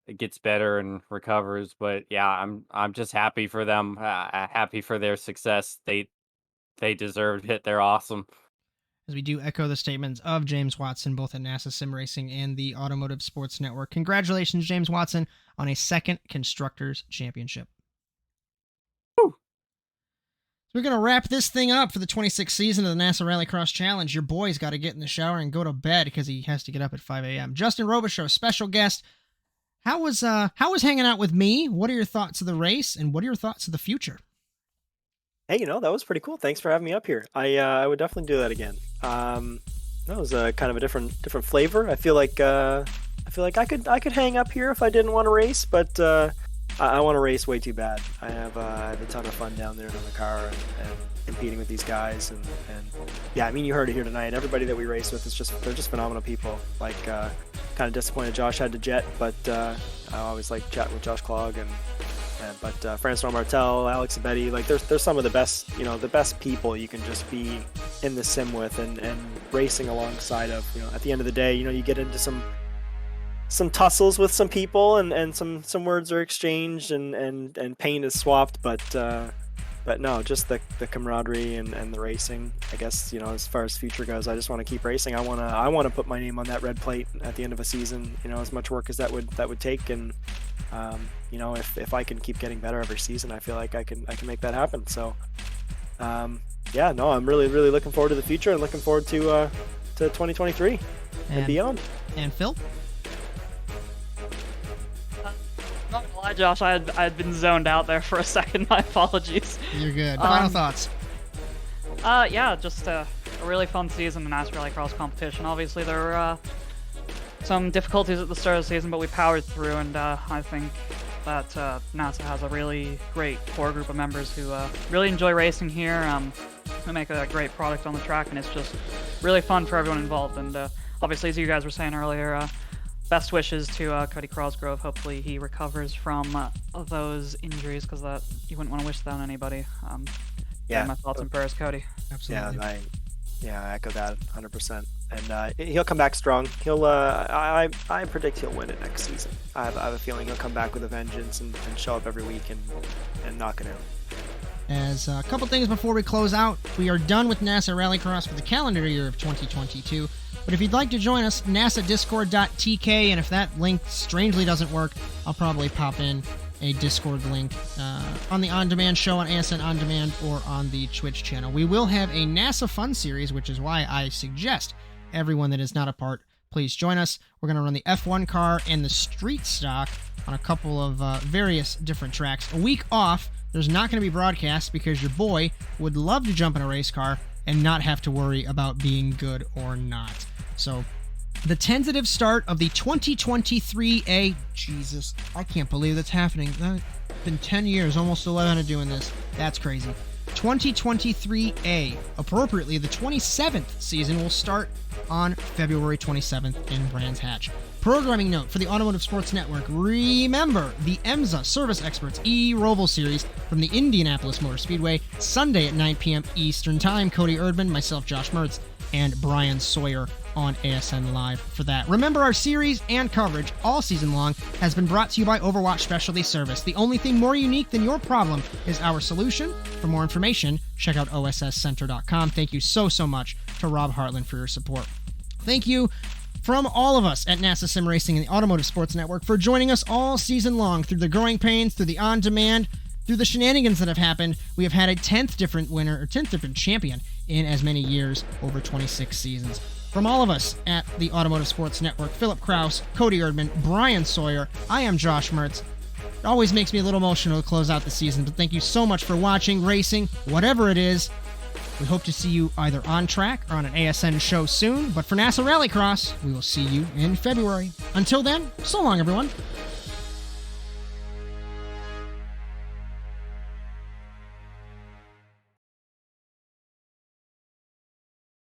it gets better and recovers. But yeah, I'm just happy for them, happy for their success. They deserved it. They're awesome. as we do echo the statements of James Watson, both at NASA Sim Racing and the Automotive Sports Network. Congratulations, James Watson, on a second Constructors Championship. Woo. We're going to wrap this thing up for the 26th season of the NASA Rallycross Challenge. Your boy's got to get in the shower and go to bed because he has to get up at 5 a.m. Justin Robichaud, special guest. How was hanging out with me? What are your thoughts of the race, and what are your thoughts of the future? Hey, that was pretty cool. Thanks for having me up here. I would definitely do that again. That was kind of a different flavor. I feel like I could hang up here if I didn't want to race, but I want to race way too bad. I have a ton of fun down there in the car and competing with these guys, and yeah, I mean, you heard it here tonight. Everybody that we race with they're just phenomenal people. Like, kind of disappointed Josh had to jet, but I always like chatting with Josh Clogg but Francois Martel, Alex Abedi, like there's some of the best, the best people you can just be in the sim with and racing alongside of. At the end of the day, you get into some tussles with some people and some words are exchanged and paint is swapped, but no, just the camaraderie and the racing. I guess, as far as future goes, I just want to keep racing. I want to put my name on that red plate at the end of a season. As much work as that would take, and if I can keep getting better every season, I feel like I can make that happen. So yeah, no, I'm really looking forward to the future and looking forward to 2023 and beyond. And Phil? Not gonna lie, Josh, I had been zoned out there for a second. My apologies. You're good. Final thoughts? Yeah, just a really fun season in NASA Rallycross competition. Obviously, there were some difficulties at the start of the season, but we powered through, and I think that NASA has a really great core group of members who really enjoy racing here. We make a great product on the track, and it's just really fun for everyone involved. And obviously, as you guys were saying earlier, best wishes to Cody Crosgrove. Hopefully he recovers from those injuries, because that you wouldn't want to wish that on anybody. Yeah, my thoughts and prayers, Cody. Absolutely. I echo that 100%. And he'll come back strong. He'll I predict he'll win it next season. I have a feeling he'll come back with a vengeance and show up every week and knock it out. As a couple things before we close out, we are done with NASA Rallycross for the calendar year of 2022. But if you'd like to join us, nasadiscord.tk, and if that link strangely doesn't work, I'll probably pop in a Discord link on the On Demand show on ASN On Demand or on the Twitch channel. We will have a NASA Fun Series, which is why I suggest everyone that is not a part, please join us. We're going to run the F1 car and the street stock on a couple of various different tracks. A week off, there's not going to be broadcasts because your boy would love to jump in a race car and not have to worry about being good or not. So, the tentative start of the 2023A... Jesus, I can't believe that's happening. It's been 10 years, almost 11 of doing this. That's crazy. 2023A, appropriately, the 27th season will start on February 27th in Brands Hatch. Programming note for the Automotive Sports Network: remember the EMSA Service Experts E-Roval Series from the Indianapolis Motor Speedway, Sunday at 9 p.m. Eastern Time. Cody Erdman, myself, Josh Mertz, and Brian Sawyer on ASN Live for that. Remember, our series and coverage all season long has been brought to you by Overwatch Specialty Service. The only thing more unique than your problem is our solution. For more information, check out osscenter.com. Thank you so much to Rob Hartland for your support. Thank you from all of us at NASA Sim Racing and the Automotive Sports Network for joining us all season long through the growing pains, through the on-demand, through the shenanigans that have happened. We have had a 10th different winner, or 10th different champion in as many years, over 26 seasons. From all of us at the Automotive Sports Network, Philip Kraus, Cody Erdman, Brian Sawyer, I am Josh Mertz. It always makes me a little emotional to close out the season, but thank you so much for watching, racing, whatever it is. We hope to see you either on track or on an ASN show soon, but for NASA Rallycross, we will see you in February. Until then, so long, everyone.